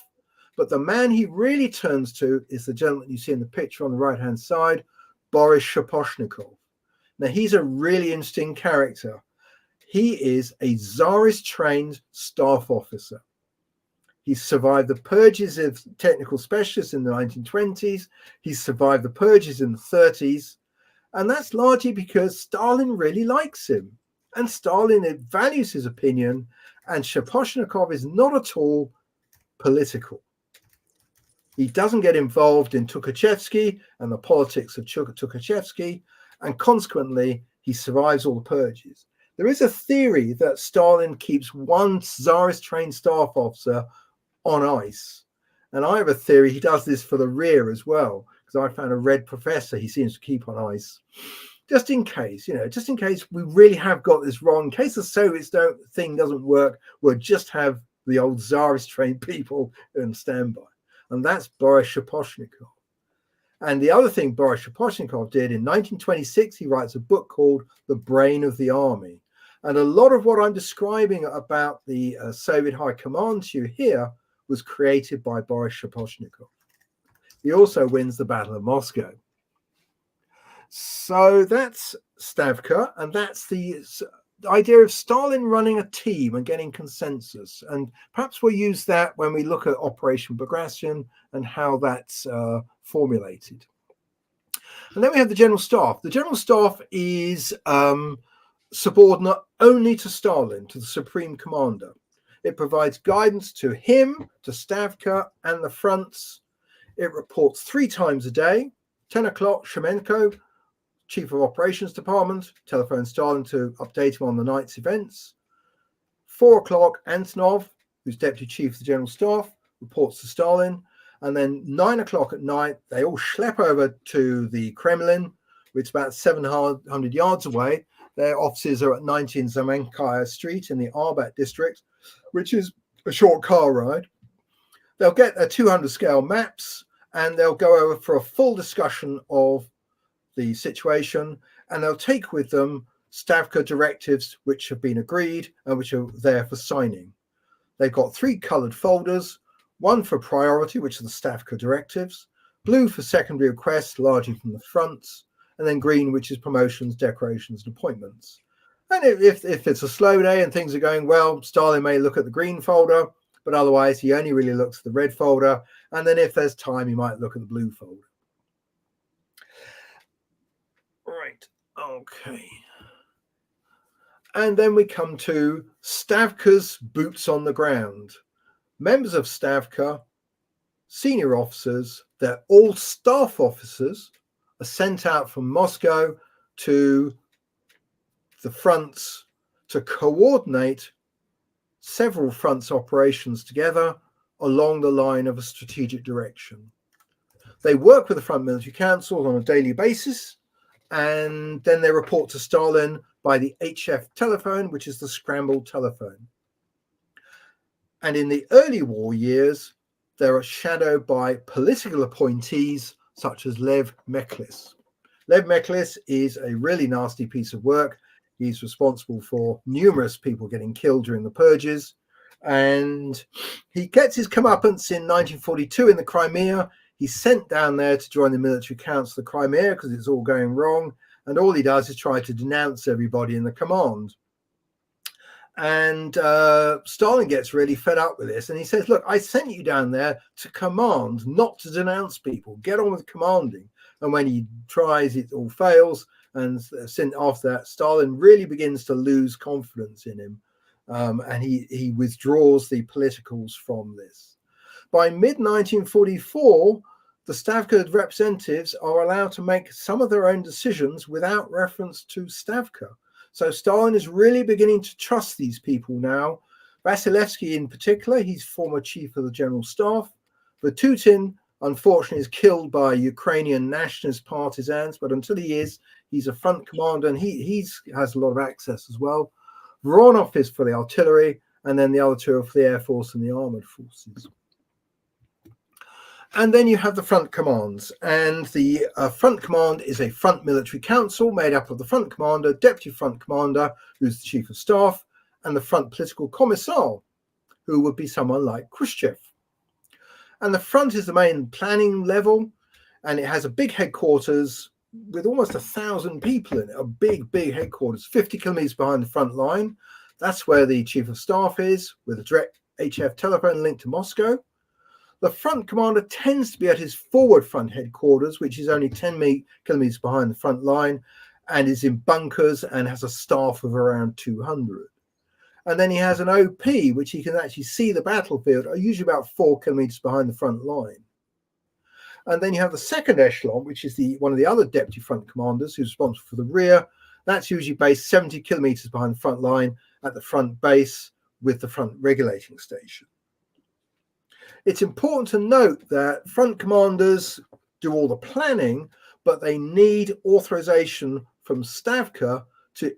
But the man he really turns to is the gentleman you see in the picture on the right-hand side, Boris Shaposhnikov. Now, he's a really interesting character. He is a Tsarist-trained staff officer. He survived the purges of technical specialists in the 1920s. He survived the purges in the 30s. And that's largely because Stalin really likes him. And Stalin values his opinion. And Shaposhnikov is not at all political. He doesn't get involved in Tukhachevsky and the politics of Tukhachevsky. And consequently, he survives all the purges. There is a theory that Stalin keeps one Tsarist-trained staff officer on ice. And I have a theory he does this for the rear as well, because I found a red professor he seems to keep on ice. Just in case, just in case we really have got this wrong, in case the Soviets thing doesn't work, we'll just have the old Tsarist-trained people on standby. And that's Boris Shaposhnikov. And the other thing Boris Shaposhnikov did in 1926, he writes a book called The Brain of the Army. And a lot of what I'm describing about the Soviet High Command to you here was created by Boris Shaposhnikov. He also wins the Battle of Moscow. So that's Stavka, and that's the idea of Stalin running a team and getting consensus. And perhaps we'll use that when we look at Operation Bagration and how that's formulated. And then we have the General Staff. The General Staff is subordinate only to Stalin, to the Supreme Commander. It provides guidance to him, to Stavka and the fronts. It reports 3 times a day. 10 o'clock, Shemenko, Chief of Operations Department, telephone Stalin to update him on the night's events. 4 o'clock, Antonov, who's Deputy Chief of the General Staff, reports to Stalin. And then 9 o'clock at night, they all schlep over to the Kremlin, which is about 700 yards away. Their offices are at 19 Zamenkaya Street in the Arbat district, which is a short car ride. They'll get their 200 scale maps and they'll go over for a full discussion of the situation, and they'll take with them Stavka directives which have been agreed and which are there for signing. They've got 3 coloured folders, one for priority, which are the Stavka directives, blue for secondary requests, largely from the fronts, and then green, which is promotions, decorations, and appointments. And if it's a slow day and things are going well, Stalin may look at the green folder, but otherwise he only really looks at the red folder. And then if there's time, he might look at the blue folder. Right, okay. And then we come to Stavka's boots on the ground. Members of Stavka, senior officers, they're all staff officers, are sent out from Moscow to the fronts to coordinate several fronts operations together along the line of a strategic direction. They work with the Front Military Council on a daily basis, and then they report to Stalin by the HF telephone, which is the scrambled telephone. And in the early war years, they are shadowed by political appointees such as Lev Meklis. Lev Meklis is a really nasty piece of work. He's responsible for numerous people getting killed during the purges. And he gets his comeuppance in 1942 in the Crimea. He's sent down there to join the military council of the Crimea because it's all going wrong. And all he does is try to denounce everybody in the command. And Stalin gets really fed up with this. And he says, look, I sent you down there to command, not to denounce people. Get on with commanding. And when he tries, it all fails. And after that, Stalin really begins to lose confidence in him. And he withdraws the politicals from this. By mid-1944, the Stavka representatives are allowed to make some of their own decisions without reference to Stavka. So Stalin is really beginning to trust these people now. Vasilevsky in particular, he's former chief of the general staff. Vatutin, unfortunately, is killed by Ukrainian nationalist partisans, but until he is, he's a front commander and he has a lot of access as well. Voronov is for the artillery, and then the other 2 are for the air force and the armored forces. And then you have the front commands, and the front command is a front military council made up of the front commander, deputy front commander, who's the chief of staff, and the front political commissar, who would be someone like Khrushchev. And the front is the main planning level, and it has a big headquarters with almost 1,000 people in it, a big headquarters, 50 kilometers behind the front line. That's where the chief of staff is, with a direct HF telephone link to Moscow. The front commander tends to be at his forward front headquarters, which is only 10 kilometers behind the front line, and is in bunkers and has a staff of around 200. And then he has an OP, which he can actually see the battlefield, usually about 4 kilometers behind the front line. And then you have the second echelon, which is one of the other deputy front commanders who's responsible for the rear. That's usually based 70 kilometers behind the front line at the front base with the front regulating station. It's important to note that front commanders do all the planning, but they need authorization from Stavka to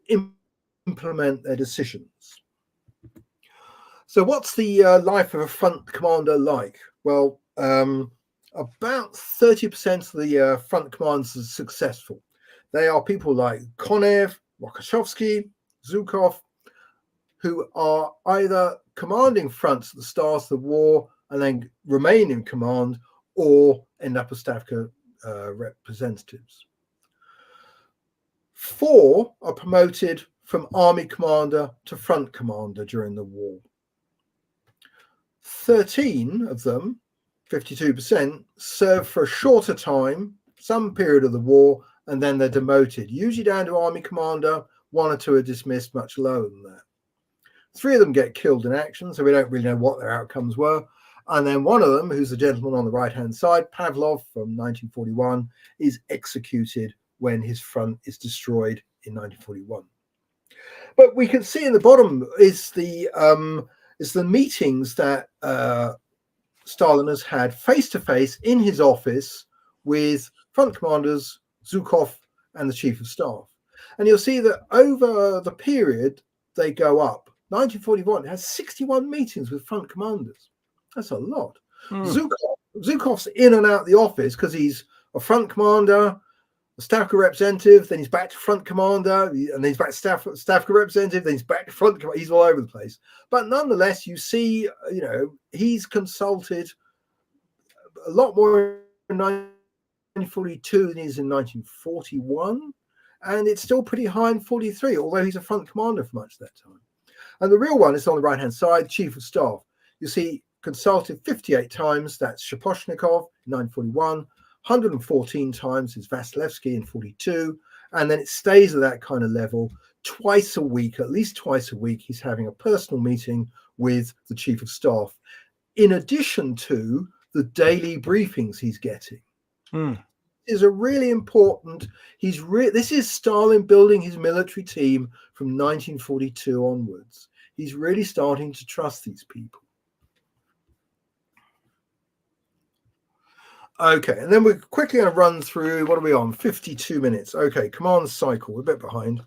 implement their decisions. So what's the life of a front commander like? Well, about 30% of the front commanders are successful. They are people like Konev, Rokossovsky, Zhukov, who are either commanding fronts at the start of the war and then remain in command, or end up as Stavka representatives. 4 are promoted from army commander to front commander during the war. 13 of them, 52%, serve for a shorter time, some period of the war, and then they're demoted, usually down to army commander. 1 or 2 are dismissed much lower than that. 3 of them get killed in action, so we don't really know what their outcomes were. And then one of them, who's the gentleman on the right-hand side, Pavlov from 1941, is executed when his front is destroyed in 1941. But we can see in the bottom is the meetings that Stalin has had face-to-face in his office with front commanders, Zhukov, and the chief of staff. And you'll see that over the period, they go up. 1941 has 61 meetings with front commanders. That's a lot. Zhukov's in and out the office because he's a front commander, a Stavka representative, then he's back to front commander, and then he's back to Stavka representative, then he's back to front commander. He's all over the place. But nonetheless, you see, he's consulted a lot more in 1942 than he is in 1941. And it's still pretty high in 43, although he's a front commander for much of that time. And the real one is on the right-hand side, chief of staff. You see, consulted 58 times, that's Shaposhnikov in 1941, 114 times is Vasilevsky in 42, and then it stays at that kind of level. Twice a week, at least twice a week, he's having a personal meeting with the chief of staff, in addition to the daily briefings he's getting. Is a really important. This is Stalin building his military team from 1942 onwards. He's really starting to trust these people. Okay, and then we're quickly going to run through. What are we on? 52 minutes. Okay, command cycle. We're a bit behind.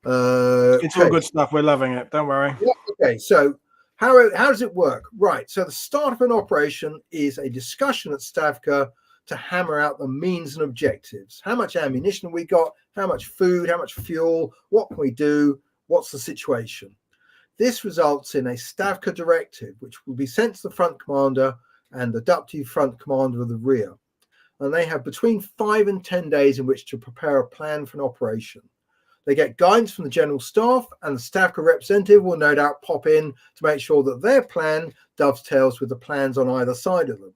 It's all good stuff. We're loving it. Don't worry. Yeah, okay, so how does it work? Right. So the start of an operation is a discussion at Stavka to hammer out the means and objectives. How much ammunition we got, how much food, how much fuel, what can we do, what's the situation? This results in a Stavka directive, which will be sent to the front commander and the deputy front commander of the rear. And they have between 5 and 10 days in which to prepare a plan for an operation. They get guidance from the general staff, and the Stavka representative will no doubt pop in to make sure that their plan dovetails with the plans on either side of them.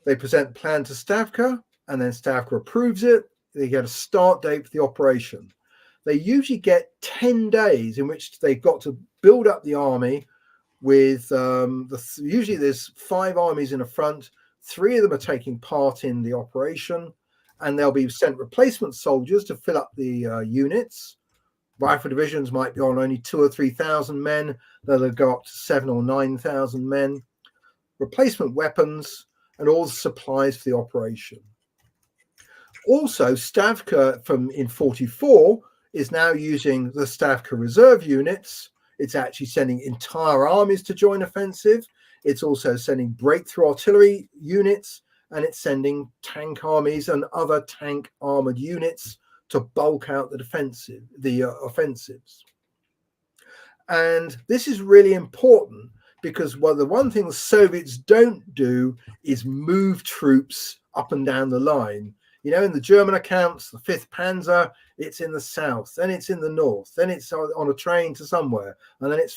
They present the plan to Stavka, and then Stavka approves it. They get a start date for the operation. They usually get 10 days in which they've got to build up the army with, usually there's 5 armies in a front. 3 of them are taking part in the operation, and they'll be sent replacement soldiers to fill up the units. Rifle divisions might be on only 2,000 or 3,000 men. They'll go up to 7,000 or 9,000 men. Replacement weapons, and all the supplies for the operation. Also, Stavka in 44 is now using the Stavka reserve units. It's actually sending entire armies to join offensive. It's also sending breakthrough artillery units, and it's sending tank armies and other tank armored units to bulk out the offensives. And this is really important, because the one thing the Soviets don't do is move troops up and down the line. In the German accounts, the 5th Panzer, it's in the south, then it's in the north, then it's on a train to somewhere, and then it's,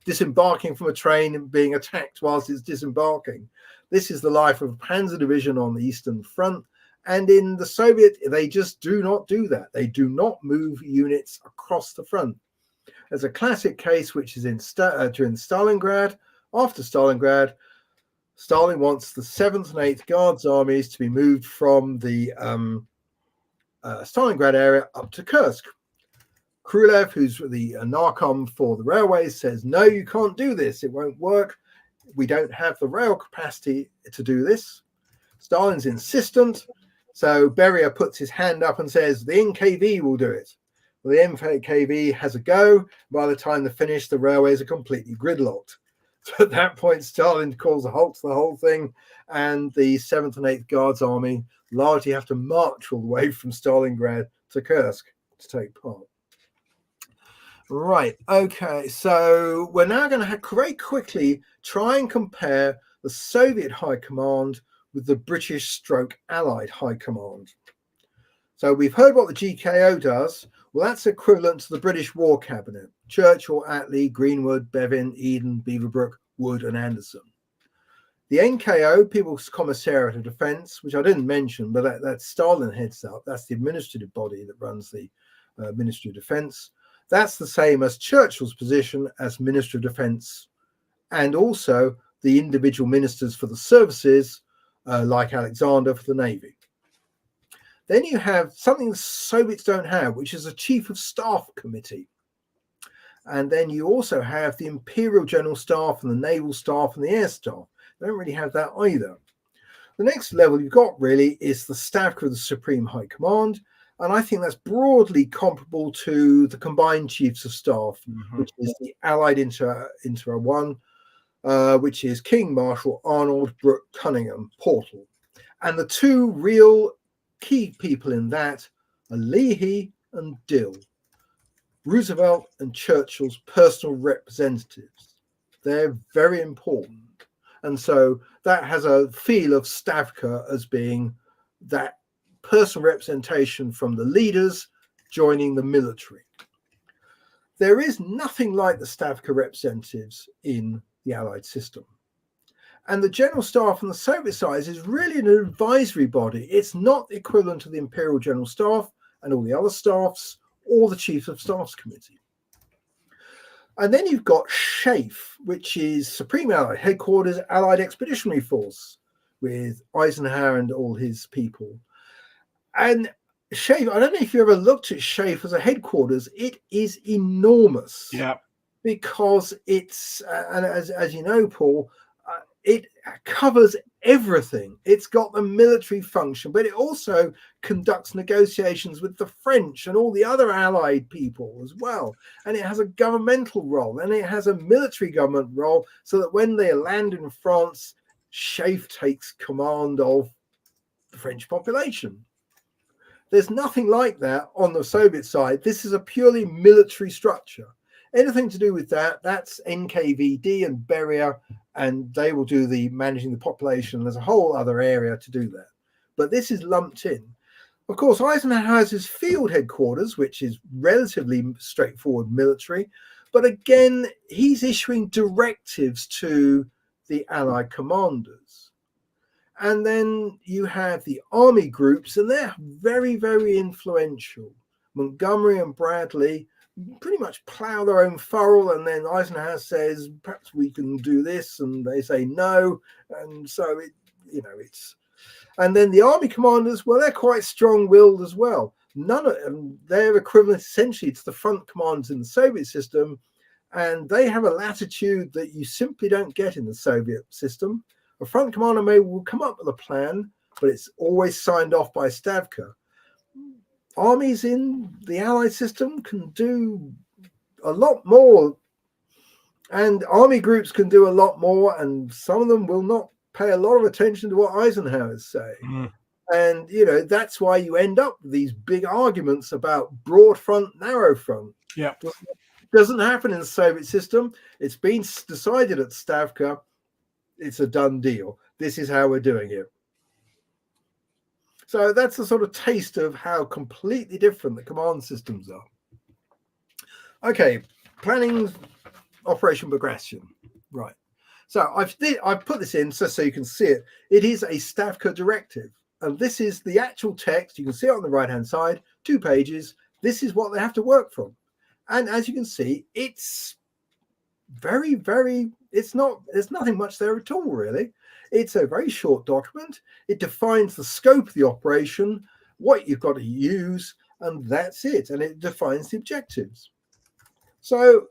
disembarking from a train and being attacked whilst it's disembarking. This is the life of a Panzer division on the Eastern Front. And in the Soviet, they just do not do that. They do not move units across the front. There's a classic case which is during Stalingrad. After Stalingrad, Stalin wants the 7th and 8th Guards armies to be moved from the Stalingrad area up to Kursk. Krylev, who's the Narcom for the railways, says, no, you can't do this. It won't work. We don't have the rail capacity to do this. Stalin's insistent. So Beria puts his hand up and says, the NKV will do it. Well, the NKV has a go. By the time they're finished, the railways are completely gridlocked. So at that point, Stalin calls a halt to the whole thing, and the 7th and 8th Guards Army largely have to march all the way from Stalingrad to Kursk to take part. Right, okay, so we're now going to very quickly try and compare the Soviet High Command with the British/Allied High Command. So we've heard what the GKO does. Well, that's equivalent to the British War Cabinet: Churchill, Attlee, Greenwood, Bevin, Eden, Beaverbrook, Wood and Anderson. The NKO, People's Commissariat of Defence, which I didn't mention, but that Stalin heads up. That's the administrative body that runs the Ministry of Defence. That's the same as Churchill's position as Minister of Defence, and also the individual ministers for the services, like Alexander for the Navy. Then you have something the Soviets don't have, which is a Chief of Staff Committee. And then you also have the Imperial General Staff and the Naval Staff and the Air Staff. They don't really have that either. The next level you've got really is the Stavka of the Supreme High Command. And I think that's broadly comparable to the Combined Chiefs of Staff, which is the Allied Inter 1, which is King Marshal Arnold, Brooke, Cunningham, Portal. And the two real key people in that are Leahy and Dill, Roosevelt and Churchill's personal representatives. They're very important. And so that has a feel of Stavka as being that personal representation from the leaders joining the military. There is nothing like the Stavka representatives in the Allied system. And the General Staff on the Soviet side is really an advisory body. It's not the equivalent to the Imperial General Staff and all the other staffs or the Chiefs of Staffs Committee. And then you've got SHAEF, which is Supreme Allied Headquarters Allied Expeditionary Force, with Eisenhower and all his people. And SHAEF, I don't know if you ever looked at SHAEF as a headquarters. It is enormous. Yeah. Because it's, and as you know, Paul, it covers everything. It's got the military function, but it also conducts negotiations with the French and all the other allied people as well. And it has a governmental role, and it has a military government role, so that when they land in France, SHAEF takes command of the French population. There's nothing like that on the Soviet side. This is a purely military structure. Anything to do with that, that's NKVD and Beria, and they will do the managing the population. There's a whole other area to do that. But this is lumped in. Of course, Eisenhower has his field headquarters, which is relatively straightforward military. But again, he's issuing directives to the Allied commanders. And then you have the army groups, and they're very, very influential. Montgomery and Bradley pretty much plow their own furrow, and then Eisenhower says, perhaps we can do this, and they say no. And so it's, and then the army commanders, well, they're quite strong-willed as well. None of them, they're equivalent essentially to the front commanders in the Soviet system, and they have a latitude that you simply don't get in the Soviet system. A front commander will come up with a plan, but it's always signed off by Stavka. Armies in the Allied system can do a lot more, and army groups can do a lot more, and some of them will not pay a lot of attention to what Eisenhower's saying. And that's why you end up with these big arguments about broad front, narrow front. Yeah, doesn't happen in the Soviet system. It's been decided at Stavka. It's a done deal. This is how we're doing it. So that's a sort of taste of how completely different the command systems are. Okay, planning Operation Bagration. Right. So I've put this in so you can see it. It is a Stavka directive. And this is the actual text. You can see it on the right-hand side, 2 pages. This is what they have to work from. And as you can see, it's very, very, there's nothing much there at all, really. It's a very short document. It defines the scope of the operation, what you've got to use, and that's it. And it defines the objectives. So,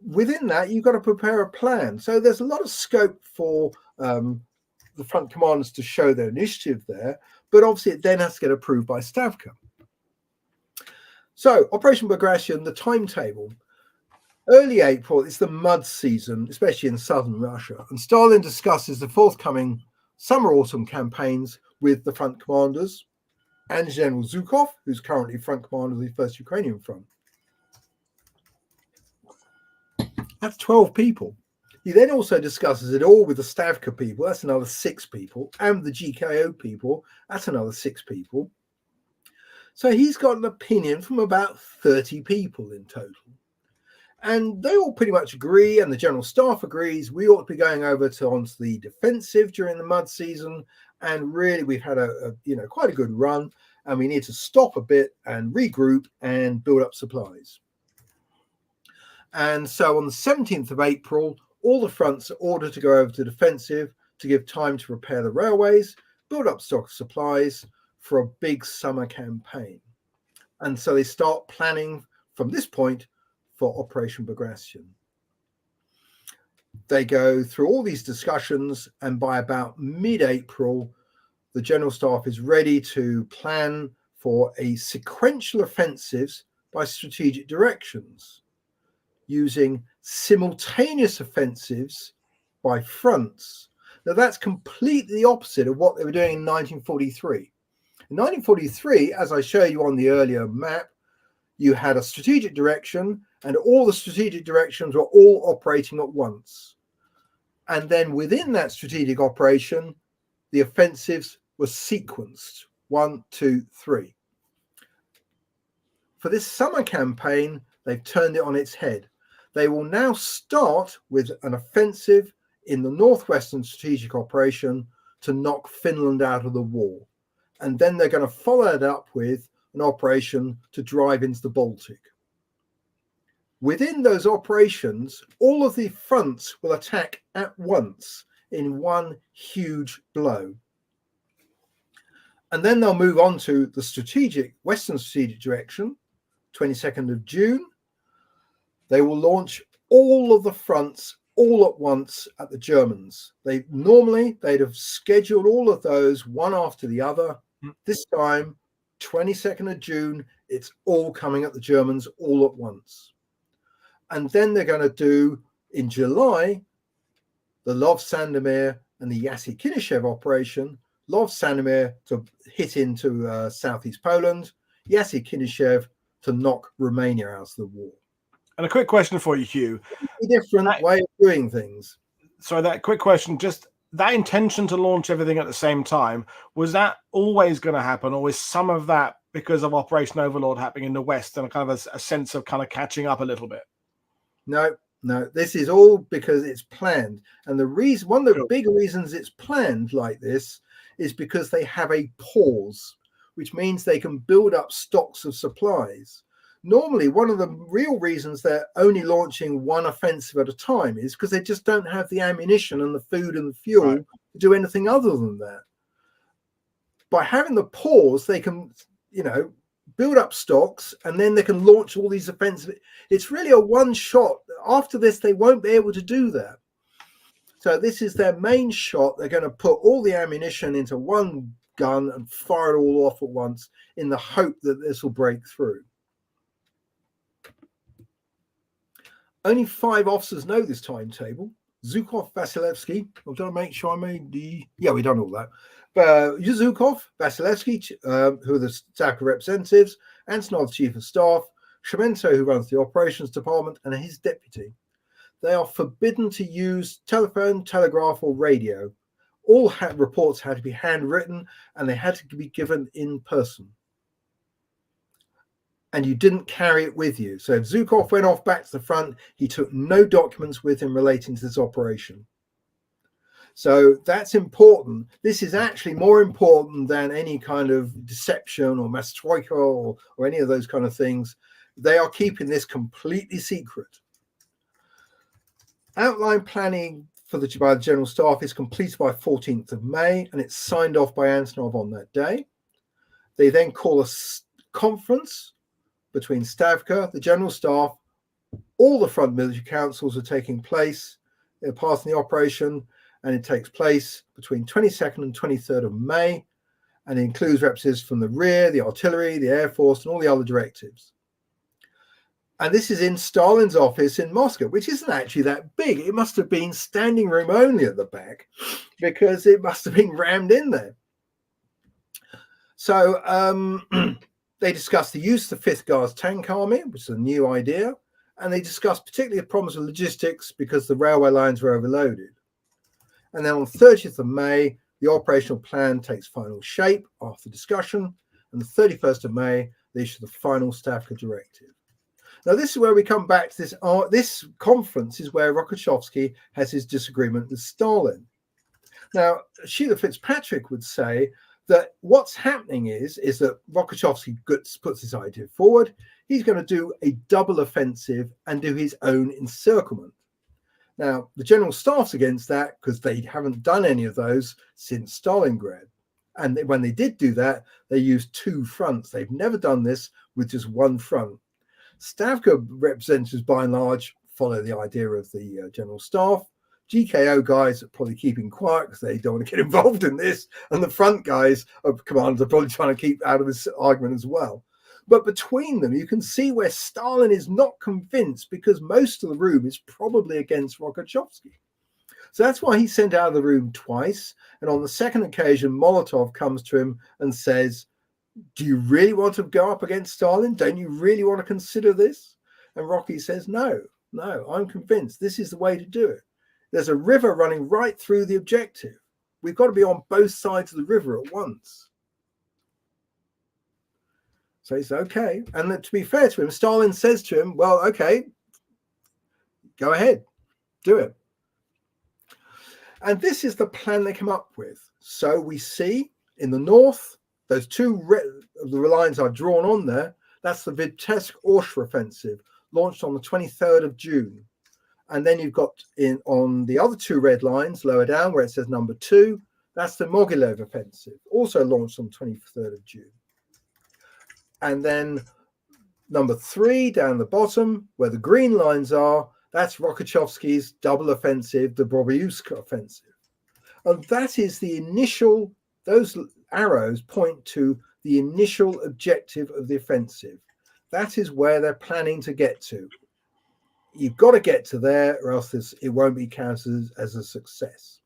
within that, you've got to prepare a plan. So there's a lot of scope for the front commanders to show their initiative there, but obviously it then has to get approved by Stavka. So Operation Bagration, the timetable. Early April, it's the mud season, especially in southern Russia, and Stalin discusses the forthcoming summer-autumn campaigns with the front commanders and General Zhukov, who's currently front commander of the First Ukrainian Front. That's 12 people. He then also discusses it all with the Stavka people, that's another 6 people, and the GKO people, that's another 6 people. So he's got an opinion from about 30 people in total. And they all pretty much agree, and the General Staff agrees, we ought to be going over onto the defensive during the mud season. And really, we've had quite a good run, and we need to stop a bit and regroup and build up supplies. And so on the 17th of April, all the fronts are ordered to go over to defensive to give time to repair the railways, build up stock of supplies for a big summer campaign. And so they start planning from this point for Operation Bagration. They go through all these discussions, and by about mid-April, the General Staff is ready to plan for a sequential offensives by strategic directions, using simultaneous offensives by fronts. Now, that's completely the opposite of what they were doing in 1943. In 1943, as I showed you on the earlier map, you had a strategic direction, and all the strategic directions were all operating at once. And then within that strategic operation, the offensives were sequenced 1, 2, 3. For this summer campaign, they've turned it on its head. They will now start with an offensive in the Northwestern strategic operation to knock Finland out of the war. And then they're going to follow it up with an operation to drive into the Baltic. Within those operations, all of the fronts will attack at once in one huge blow. And then they'll move on to the Western strategic direction, 22nd of June. They will launch all of the fronts all at once at the Germans. They'd have scheduled all of those one after the other. This time, 22nd of June, it's all coming at the Germans all at once. And then they're going to do, in July, the Lwów-Sandomir and the Jassy-Kinishev operation. Lwów-Sandomir to hit into southeast Poland, Jassy-Kinishev to knock Romania out of the war. And a quick question for you, Hugh. A different way of doing things. So that quick question, just that intention to launch everything at the same time, was that always going to happen, or was some of that because of Operation Overlord happening in the West and kind of a sense of kind of catching up a little bit? No, this is all because it's planned. And the reason, one of the big reasons it's planned like this is because they have a pause, which means they can build up stocks of supplies. Normally, one of the real reasons they're only launching one offensive at a time is because they just don't have the ammunition and the food and the fuel to do anything other than that. By having the pause, they can, build up stocks, and then they can launch all these offensives. It's really a one shot. After this, they won't be able to do that. So this is their main shot. They're going to put all the ammunition into one gun and fire it all off at once in the hope that this will break through. Only 5 officers know this timetable. Zhukov, Vasilevsky. I've got to make sure I made the... Yeah, we've done all that. Zhukov, Vasilevsky, who are the Stavka representatives, Antonov, Chief of Staff, Shemento, who runs the Operations Department, and his deputy. They are forbidden to use telephone, telegraph, or radio. All reports had to be handwritten, and they had to be given in person. And you didn't carry it with you. So if Zhukov went off back to the front, he took no documents with him relating to this operation. So that's important. This is actually more important than any kind of deception or mastroika or any of those kind of things. They are keeping this completely secret. Outline planning by the General Staff is completed by 14th of May, and it's signed off by Antonov on that day. They then call a conference between Stavka, the General Staff, all the front military councils are taking place. They're passing the operation, and it takes place between 22nd and 23rd of May, and it includes representatives from the rear, the artillery, the air force, and all the other directives. And this is in Stalin's office in Moscow, which isn't actually that big. It must have been standing room only at the back, because it must have been rammed in there. So they discussed the use of the 5th Guards Tank Army, which is a new idea, and they discussed particularly the problems with logistics because the railway lines were overloaded. And then on 30th of May, the operational plan takes final shape after discussion, and the 31st of May, they issued the final Stavka directive. Now, this is where we come back to this. This conference is where Rokossovsky has his disagreement with Stalin. Now, Sheila Fitzpatrick would say that what's happening is that Rokossovsky puts this idea forward. He's going to do a double offensive and do his own encirclement. Now, the General Staff's against that because they haven't done any of those since Stalingrad. And when they did do that, they used two fronts. They've never done this with just one front. Stavka representatives, by and large, follow the idea of the General Staff. GKO guys are probably keeping quiet because they don't want to get involved in this. And the front guys, commanders, are probably trying to keep out of this argument as well. But between them, you can see where Stalin is not convinced because most of the room is probably against Rokossovsky. So that's why he sent out of the room twice. And on the second occasion, Molotov comes to him and says, do you really want to go up against Stalin? Don't you really want to consider this? And Rocky says, no, I'm convinced this is the way to do it. There's a river running right through the objective. We've got to be on both sides of the river at once. So he's okay. And to be fair to him, Stalin says to him, well, okay, go ahead, do it. And this is the plan they come up with. So we see in the north, those two the lines I've drawn on there, that's the Vitebsk-Orsha offensive, launched on the 23rd of June. And then you've got on the other two red lines lower down where it says number 2, that's the Mogilev offensive, also launched on the 23rd of June. And then number 3 down the bottom where the green lines are, that's Rokossovsky's double offensive, the Bobriusk offensive. And that is the initial, those arrows point to the initial objective of the offensive. That is where they're planning to get to. You've got to get to there or else it won't be counted as a success.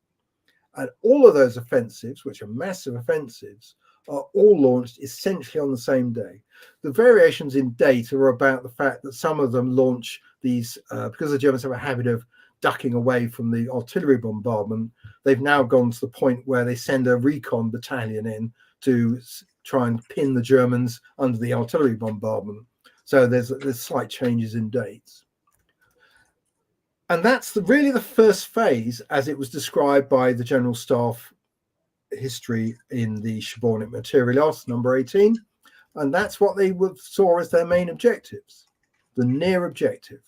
And all of those offensives, which are massive offensives, are all launched essentially on the same day. The variations in date are about the fact that some of them launch these, because the Germans have a habit of ducking away from the artillery bombardment, they've now gone to the point where they send a recon battalion in to try and pin the Germans under the artillery bombardment. So there's slight changes in dates. And that's really the first phase as it was described by the General Staff history in the Shaposhnikov Materialos, number 18. And that's what they saw as their main objectives, the near objective.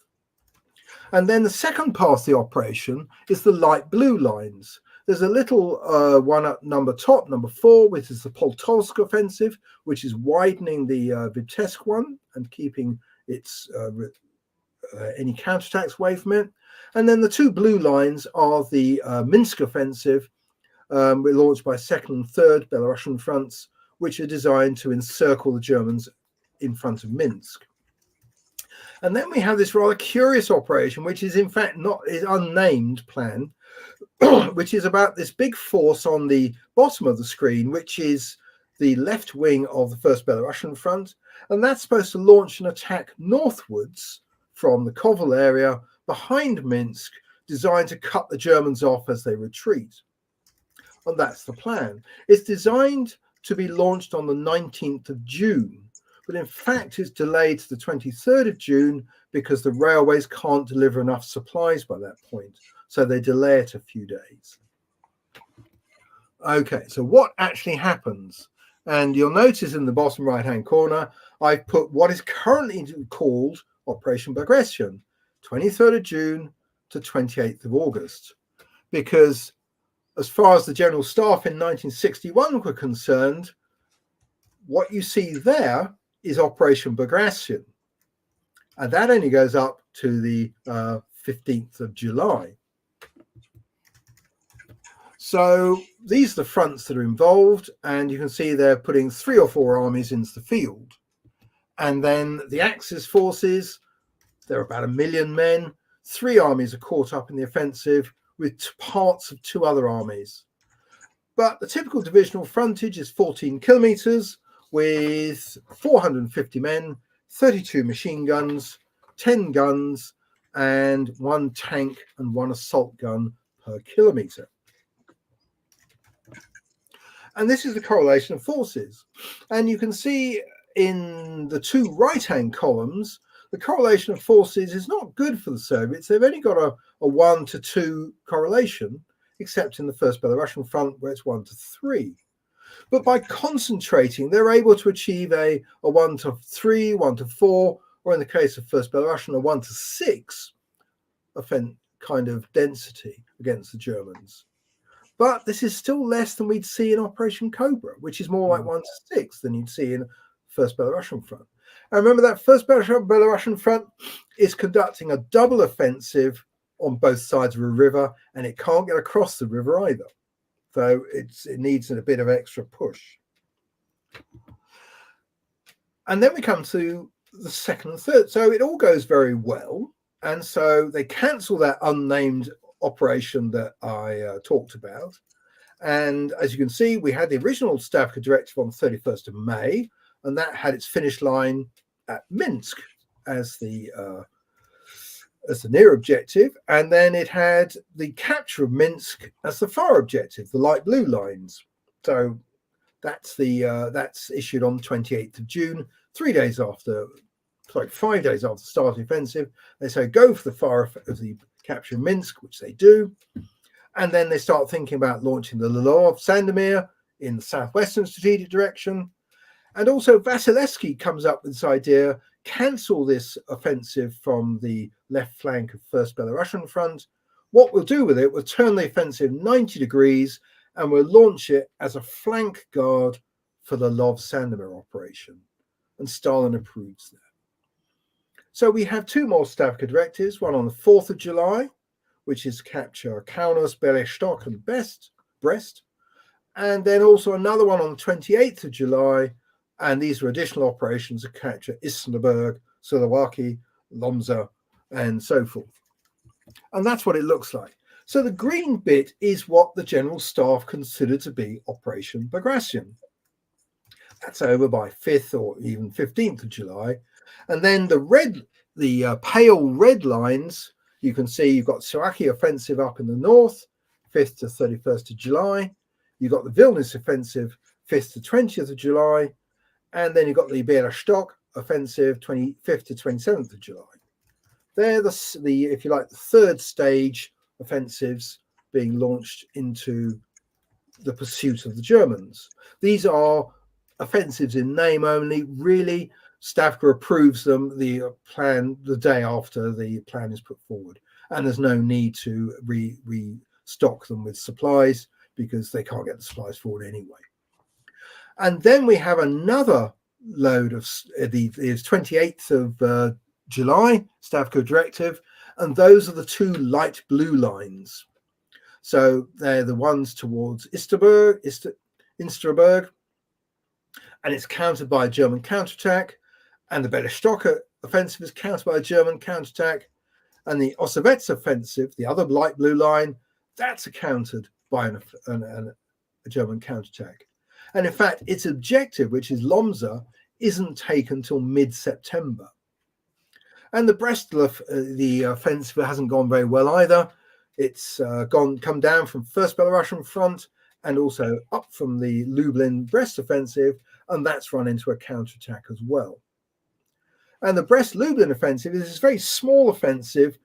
And then the second part of the operation is the light blue lines. There's a little one at number 4, which is the Poltavsk offensive, which is widening the Vitebsk one and keeping its any counterattacks away from it. And then the two blue lines are the Minsk offensive, launched by 2nd and 3rd Belarusian fronts, which are designed to encircle the Germans in front of Minsk. And then we have this rather curious operation, which is in fact is unnamed plan, which is about this big force on the bottom of the screen, which is the left wing of the 1st Belarusian front. And that's supposed to launch an attack northwards from the Kovel area behind Minsk, designed to cut the Germans off as they retreat. And that's the plan. It's designed to be launched on the 19th of June, but in fact it's delayed to the 23rd of June because the railways can't deliver enough supplies by that point. So they delay it a few days. Okay, so what actually happens? And you'll notice in the bottom right-hand corner, I've put what is currently called Operation Bagration, 23rd of June to 28th of August. Because as far as the General Staff in 1961 were concerned, what you see there is Operation Bagration. And that only goes up to the 15th of July. So these are the fronts that are involved, and you can see they're putting 3 or 4 armies into the field. And then the Axis forces, there are about 1 million men. 3 armies are caught up in the offensive with parts of 2 other armies. But the typical divisional frontage is 14 kilometers with 450 men, 32 machine guns, 10 guns, and 1 tank and 1 assault gun per kilometer. And this is the correlation of forces. And you can see in the two right-hand columns, the correlation of forces is not good for the Soviets. They've only got a 1 to 2 correlation, except in the First Belarusian Front, where it's 1 to 3. But by concentrating, they're able to achieve a 1 to 3, 1 to 4, or in the case of First Belarusian, a 1 to 6 kind of density against the Germans. But this is still less than we'd see in Operation Cobra, which is more like 1 to 6 than you'd see in First Belarusian Front. And remember that First Belarusian Front is conducting a double offensive on both sides of a river, and it can't get across the river either. So it needs a bit of extra push. And then we come to the second and third. So it all goes very well. And so they cancel that unnamed operation that I talked about. And as you can see, we had the original Stavka directive on the 31st of May, and that had its finish line at Minsk as the near objective. And then it had the capture of Minsk as the far objective, the light blue lines. So that's issued on the 28th of June, 5 days after the start of the offensive. They say go for the far of the capture of Minsk, which they do. And then they start thinking about launching the Lvov-Sandomir in the southwestern strategic direction. And also Vasilevsky comes up with this idea, cancel this offensive from the left flank of First Belarusian Front. What we'll do with it, we'll turn the offensive 90 degrees and we'll launch it as a flank guard for the Lvov-Sandomir operation. And Stalin approves that. So we have two more Stavka directives, one on the 4th of July, which is capture Kaunas, Bialystok and Brest. And then also another one on the 28th of July. And these are additional operations to capture Istanbul, Suwałki, Lomza, and so forth. And that's what it looks like. So the green bit is what the General Staff considered to be Operation Bagration. That's over by 5th or even 15th of July. And then the pale red lines, you can see you've got Suwałki offensive up in the north, 5th to 31st of July. You've got the Vilnius offensive, 5th to 20th of July. And then you've got the Bialystok offensive, 25th to 27th of July. They're the if you like, the third stage offensives being launched into the pursuit of the Germans. These are offensives in name only. Really, Stavka approves them the day after the plan is put forward, and there's no need to restock them with supplies because they can't get the supplies forward anyway. And then we have another load of the 28th of July Stavka directive, and those are the two light blue lines. So they're the ones towards Insterburg, and it's countered by a German counterattack. And the Bialystok offensive is countered by a German counterattack. And the Osovets offensive, the other light blue line, that's countered by a German counterattack. And in fact, its objective, which is Lomza, isn't taken until mid-September. And the Brest, the offensive hasn't gone very well either. It's come down from First Belarusian Front and also up from the Lublin-Brest offensive, and that's run into a counterattack as well. And the Brest-Lublin offensive is this very small offensive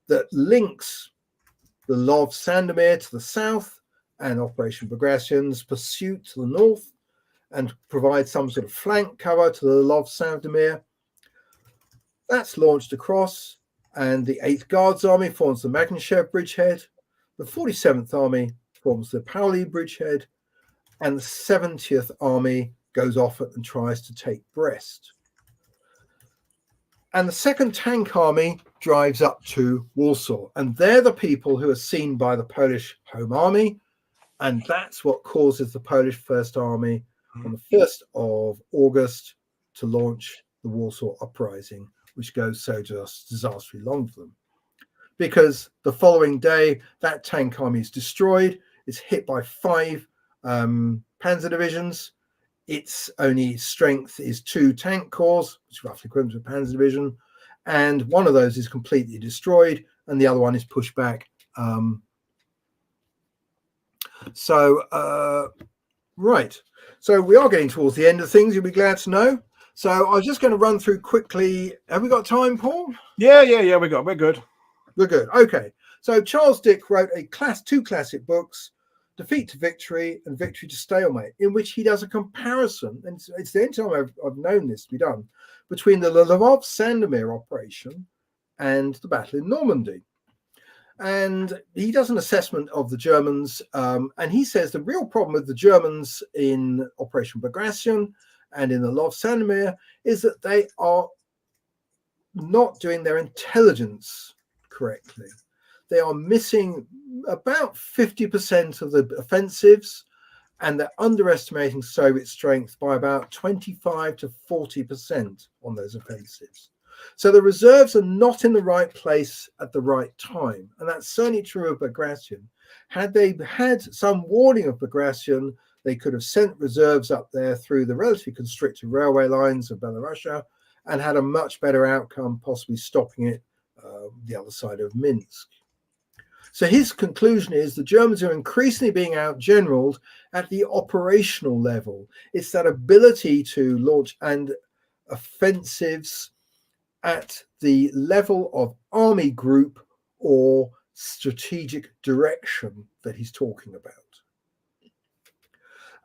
that links the Lvov-Sandomir to the south and Operation Bagration's pursuit to the north, and provides some sort of flank cover to the Lvov-Sandomir. That's launched across, and the 8th Guards Army forms the Magneshev bridgehead, the 47th Army forms the Pauli bridgehead, and the 70th Army goes off and tries to take Brest. And the 2nd Tank Army drives up to Warsaw, and they're the people who are seen by the Polish Home Army, and that's what causes the Polish First Army on the 1st of August to launch the Warsaw Uprising, which goes so just disastrously long for them. Because the following day, that tank army is destroyed. It's hit by 5 panzer divisions. Its only strength is 2 tank corps, which is roughly equivalent to a panzer division. And one of those is completely destroyed, and the other one is pushed back. Right. So we are getting towards the end of things, you'll be glad to know. So I was just going to run through quickly. Have we got time, Paul? Yeah, we're good. We're good. Okay. So Charles Dick wrote two classic books, Defeat to Victory and Victory to Stalemate, in which he does a comparison, and it's the only time I've known this to be done, between the Lvov-Sandomir operation and the battle in Normandy. And he does an assessment of the Germans, and he says the real problem with the Germans in Operation Bagration and in the Lvov-Sandomir is that they are not doing their intelligence correctly. They are missing about 50% of the offensives, and they're underestimating Soviet strength by about 25 to 40% on those offensives. So the reserves are not in the right place at the right time. And that's certainly true of Bagration. Had they had some warning of Bagration, they could have sent reserves up there through the relatively constricted railway lines of Belarusia and had a much better outcome, possibly stopping it the other side of Minsk. So his conclusion is the Germans are increasingly being outgeneraled at the operational level. It's that ability to launch and offensives at the level of army group or strategic direction that he's talking about.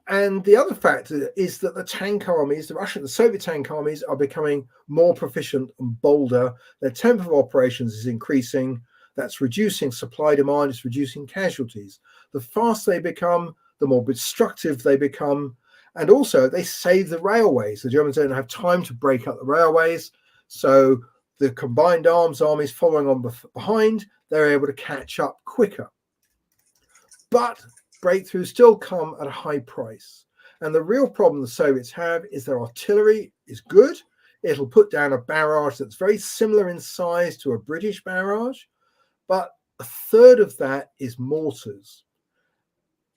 And the other factor is that the tank armies, the Soviet tank armies, are becoming more proficient and bolder. Their tempo of operations is increasing. That's reducing supply demand, it's reducing casualties. The faster they become, the more destructive they become. And also, they save the railways. The Germans don't have time to break up the railways. So the combined arms armies following on behind, they're able to catch up quicker. But breakthroughs still come at a high price. And the real problem the Soviets have is their artillery is good. It'll put down a barrage that's very similar in size to a British barrage, but a third of that is mortars.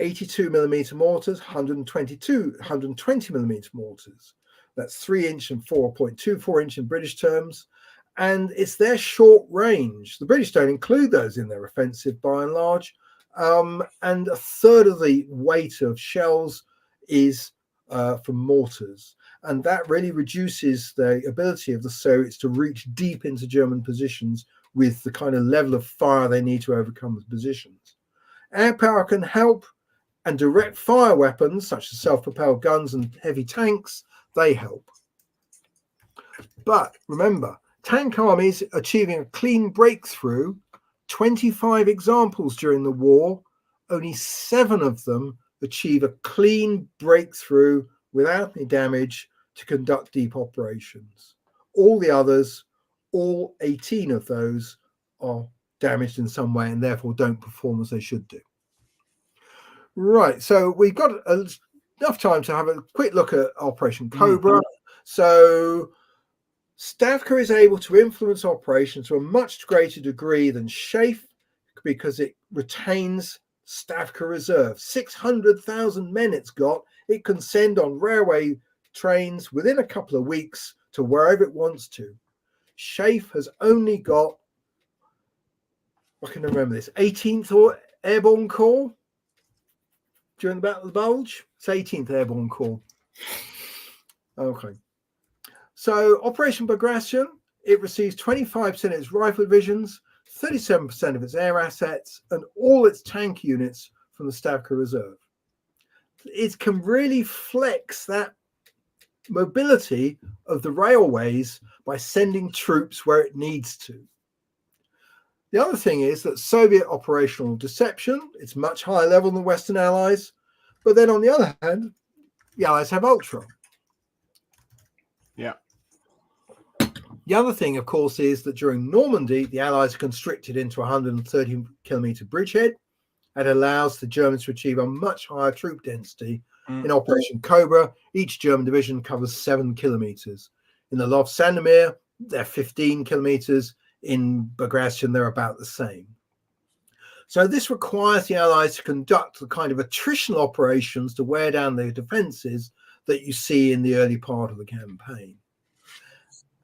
82mm mortars, 120mm mortars. That's 3-inch and 4.24-inch in British terms. And it's their short range. The British don't include those in their offensive by and large. And a third of the weight of shells is from mortars. And that really reduces the ability of the Soviets to reach deep into German positions with the kind of level of fire they need to overcome the positions. Air power can help, and direct fire weapons, such as self-propelled guns and heavy tanks, they help. But remember, tank armies achieving a clean breakthrough, 25 examples during the war, only 7 of them achieve a clean breakthrough without any damage to conduct deep operations. All the others, all 18 of those, are damaged in some way and therefore don't perform as they should do. Right, so we've got enough time to have a quick look at Operation Cobra. So Stavka is able to influence operations to a much greater degree than SHAEF because it retains Stavka reserve. 600,000 men it's got. It can send on railway trains within a couple of weeks to wherever it wants to. SHAEF has only got, I can remember this, 18th Airborne Corps during the Battle of the Bulge. It's 18th Airborne Corps. Okay. So Operation Bagration, it receives 25% of its rifle divisions, 37% of its air assets, and all its tank units from the Stavka Reserve. It can really flex that mobility of the railways by sending troops where it needs to. The other thing is that Soviet operational deception, it's much higher level than Western Allies, but then on the other hand, the Allies have Ultra. Yeah. The other thing, of course, is that during Normandy, the Allies are constricted into a 130-kilometer bridgehead. That allows the Germans to achieve a much higher troop density. In Operation Cobra, each German division covers 7 kilometers. In the Lvov-Sandomir, they're 15 kilometers. In Bagration, they're about the same. So this requires the Allies to conduct the kind of attritional operations to wear down their defenses that you see in the early part of the campaign.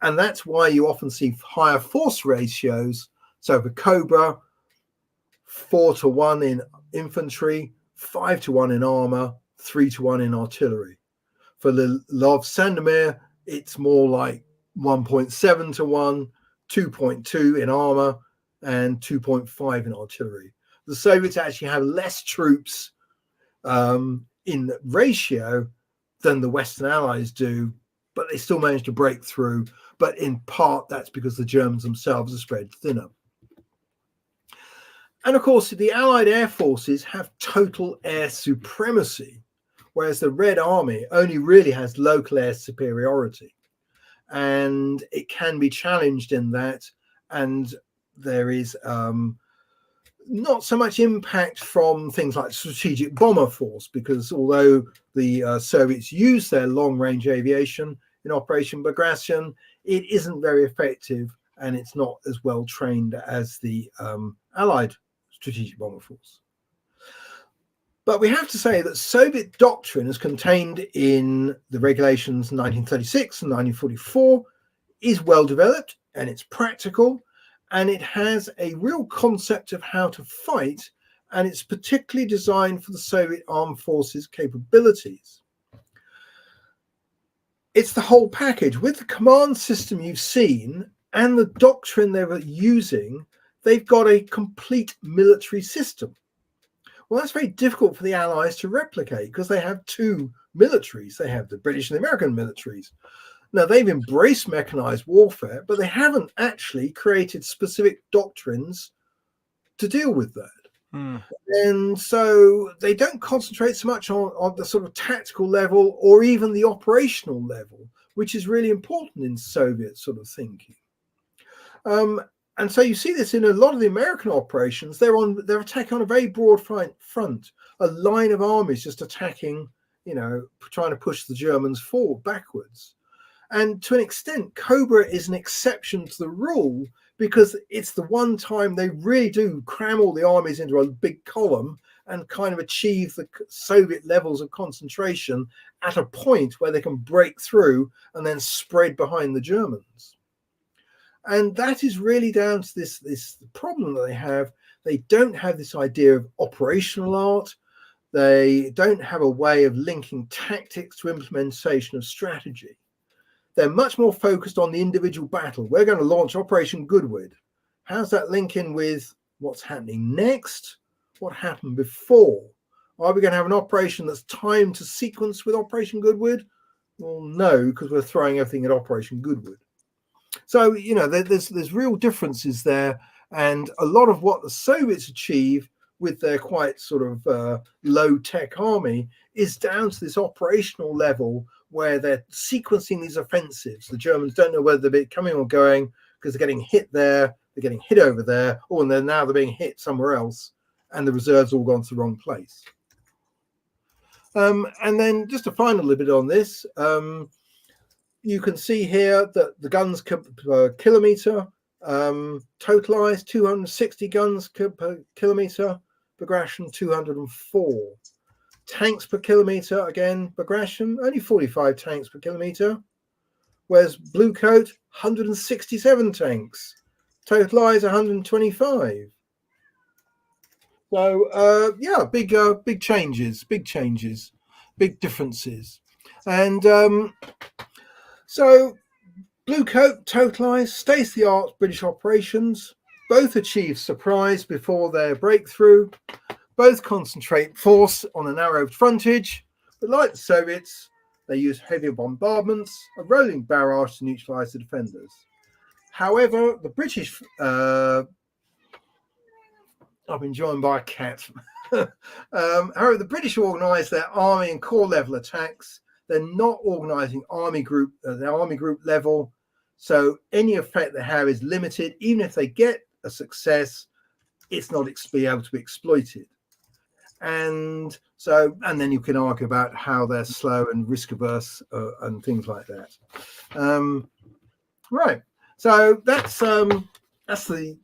And that's why you often see higher force ratios. So for Cobra, 4-to-1 in infantry, 5-to-1 in armor, 3-to-1 in artillery. For the Lvov Sandomir, it's more like 1.7-to-1, 2.2 in armor, and 2.5 in artillery. The Soviets actually have less troops in ratio than the Western Allies do, but they still manage to break through. But in part, that's because the Germans themselves are spread thinner. And of course, the Allied air forces have total air supremacy, whereas the Red Army only really has local air superiority. And it can be challenged in that. And there is not so much impact from things like strategic bomber force, because although the Soviets use their long-range aviation in Operation Bagration, it isn't very effective, and it's not as well trained as the Allied strategic bomber force. But we have to say that Soviet doctrine, as contained in the regulations 1936 and 1944, is well developed, and it's practical, and it has a real concept of how to fight, and it's particularly designed for the Soviet armed forces capabilities. It's the whole package. With the command system you've seen and the doctrine they were using, they've got a complete military system. Well, that's very difficult for the Allies to replicate because they have two militaries. They have the British and the American militaries. Now, they've embraced mechanized warfare, but they haven't actually created specific doctrines to deal with that. And so they don't concentrate so much on the sort of tactical level or even the operational level, which is really important in Soviet sort of thinking. And so you see this in a lot of the American operations. They're attacking on a very broad front, a line of armies just attacking, trying to push the Germans forward, backwards. And to an extent, Cobra is an exception to the rule because it's the one time they really do cram all the armies into a big column and kind of achieve the Soviet levels of concentration at a point where they can break through and then spread behind the Germans. And that is really down to this problem that they have. They don't have this idea of operational art. They don't have a way of linking tactics to implementation of strategy. They're much more focused on the individual battle. We're going to launch Operation Goodwood. How's that link in with what's happening next? What happened before? Are we going to have an operation that's timed to sequence with Operation Goodwood? Well, no, because we're throwing everything at Operation Goodwood. So, there's real differences there. And a lot of what the Soviets achieve with their quite sort of low-tech army is down to this operational level where they're sequencing these offensives. The Germans don't know whether they're coming or going because they're getting hit there, they're getting hit over there, or they're being hit somewhere else, and the reserves all gone to the wrong place. And then just a final little bit on this, you can see here that the guns per kilometre, totalised 260 guns per kilometre, Bagration 204. Tanks per kilometre, again, Bagration, only 45 tanks per kilometre, whereas Blue Coat, 167 tanks, totalised 125. So, big changes, big differences. And so Blue Coat, totalised, state-of-the-art British operations, both achieve surprise before their breakthrough. Both concentrate force on a narrow frontage, but like the Soviets, they use heavy bombardments, a rolling barrage to neutralise the defenders. However, the British, I've been joined by a cat. However, the British organise their army and corps level attacks. They're not organising army group at the army group level, so any effect they have is limited. Even if they get a success, it's not be able to be exploited. And then you can argue about how they're slow and risk averse and things like that. Right. So that's the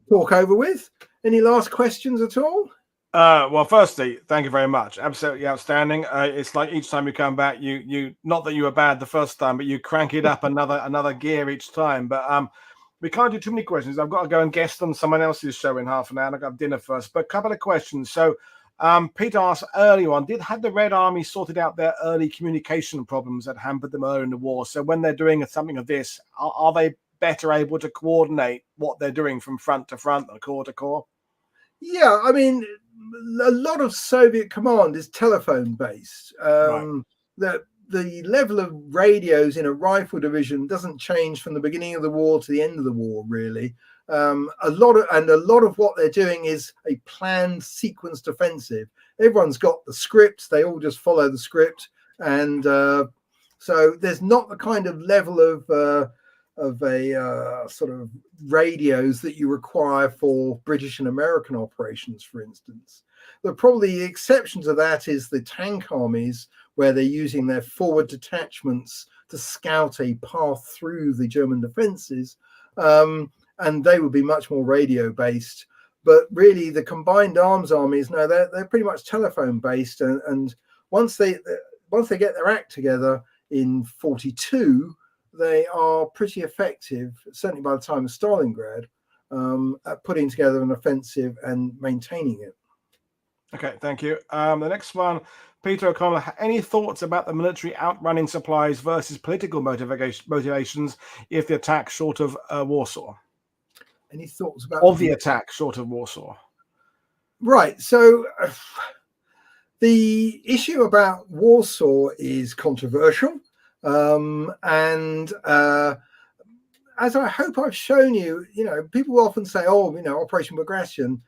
talk over with. Any last questions at all? Well, firstly, thank you very much. Absolutely outstanding. It's like each time you come back, you not that you were bad the first time, but you crank it up another gear each time. But we can't do too many questions. I've got to go and guest on someone else's show in half an hour. I've got dinner first, but a couple of questions. So Peter asked earlier on, had the Red Army sorted out their early communication problems that hampered them earlier in the war? So when they're doing something of this, are they better able to coordinate what they're doing from front to front and core to core? Yeah, I mean, a lot of Soviet command is telephone based. Right. The level of radios in a rifle division doesn't change from the beginning of the war to the end of the war, really. A lot of what they're doing is a planned sequenced offensive. Everyone's got the script; they all just follow the script, and so there's not the kind of level of a sort of radios that you require for British and American operations, for instance. Probably the exception to that is the tank armies, where they're using their forward detachments to scout a path through the German defences, and they would be much more radio based. But really, the combined arms armies, no, they're pretty much telephone based, and once they get their act together in 42, they are pretty effective, certainly by the time of Stalingrad, at putting together an offensive and maintaining it. Okay, thank you. The next one, Peter O'Connell, any thoughts about the military outrunning supplies versus political motivations if the attack short of Warsaw? Any thoughts about of the attack short of Warsaw? Right. So the issue about Warsaw is controversial, and as I hope I've shown you, people often say, "Oh, Operation Bagration,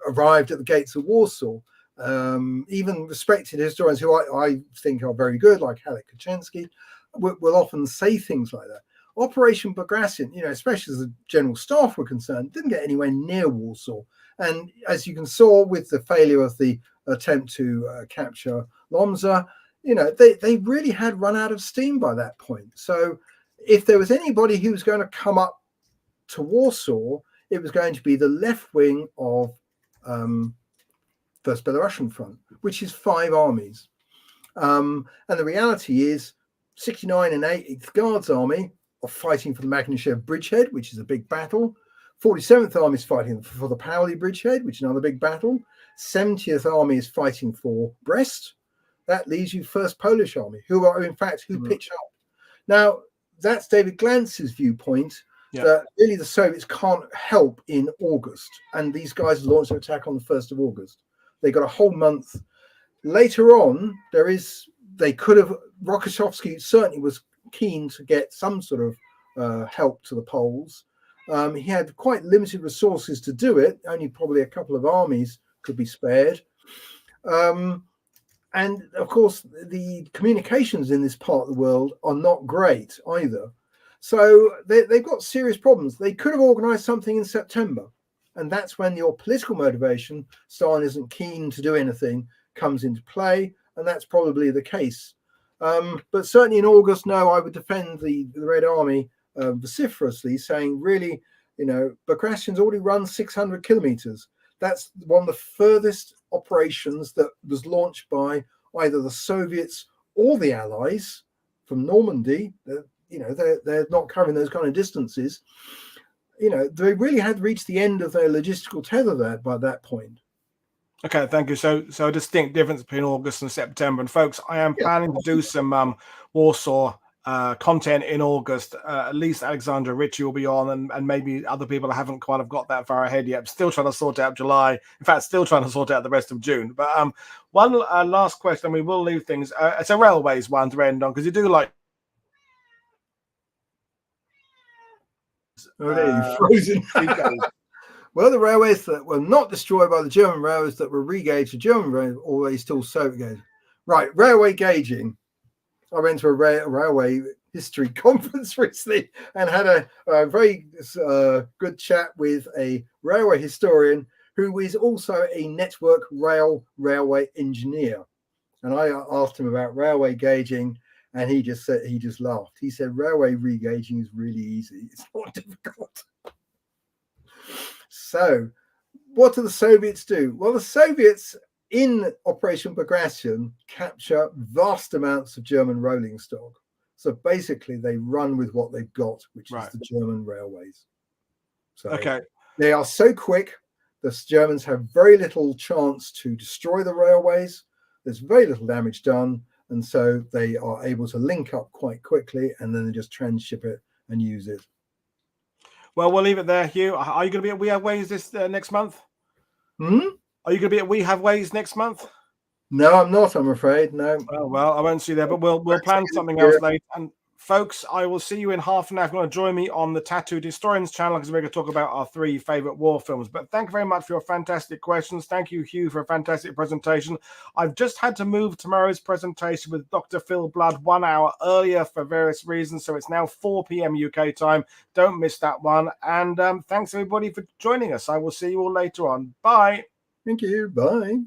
arrived at the gates of Warsaw." Even respected historians who I think are very good, like Halek Kaczynski, will often say things like that. Operation Bagration, especially as the general staff were concerned, didn't get anywhere near Warsaw. And as you can saw with the failure of the attempt to capture Lomza, they really had run out of steam by that point. So if there was anybody who was going to come up to Warsaw, it was going to be the left wing of First Belarusian Front, which is 5 armies. And the reality is 69 and 8th Guards Army are fighting for the Magneshev bridgehead, which is a big battle. 47th Army is fighting for the Paoli bridgehead, which is another big battle. 70th Army is fighting for Brest. That leaves you 1st Polish Army, who pitch up. Now, that's David Glantz's viewpoint, that really the Soviets can't help in August. And these guys launched an attack on the 1st of August. They got a whole month. Later on, Rokossovsky certainly was keen to get some sort of help to the Poles. He had quite limited resources to do it. Only probably a couple of armies could be spared. And of course, the communications in this part of the world are not great either. So they've got serious problems. They could have organized something in September. And that's when your political motivation, Stalin isn't keen to do anything, comes into play. And that's probably the case. But certainly in August, no, I would defend the Red Army vociferously, saying really, Bagration's already run 600 kilometers. That's one of the furthest operations that was launched by either the Soviets or the Allies from Normandy. They're not covering those kind of distances. They really had reached the end of their logistical tether there by that point. Okay, thank you. So a distinct difference between August and September. And folks, I am planning to do some Warsaw content in August. At least Alexandra Ritchie will be on, and maybe other people haven't quite have got that far ahead yet. Still trying to sort out July. In fact, still trying to sort out the rest of June. But one last question, we will leave things. It's a railways one to end on, because you do like. Frozen. Well, the railways that were not destroyed by the German railways that were re-gauged to German railways, or they still Soviet gauge. Right, railway gauging. I went to a railway history conference recently and had a very good chat with a railway historian who is also a network railway engineer. And I asked him about railway gauging, and he just laughed. He said, railway re-gauging is really easy. It's not difficult. So what do the Soviets do? Well, the Soviets in Operation Bagration capture vast amounts of German rolling stock. So basically they run with what they've got, which is the German railways. So they are so quick the Germans have very little chance to destroy the railways. There's very little damage done, and so they are able to link up quite quickly, and then they just transship it and use it. Well, we'll leave it there, Hugh. Are you going to be at We Have Ways this next month? Hmm? Are you going to be at We Have Ways next month? No, I'm not, I'm afraid. No. Oh, well, I won't see you there, but we'll plan something else later. And folks, I will see you in half an hour. If you want to join me on the Tattooed Historians channel, because we're going to talk about our 3 favorite war films. But thank you very much for your fantastic questions. Thank you, Hugh, for a fantastic presentation. I've just had to move tomorrow's presentation with Dr. Phil Blood 1 hour earlier for various reasons. So it's now 4 p.m. UK time. Don't miss that one. And thanks, everybody, for joining us. I will see you all later on. Bye. Thank you. Bye.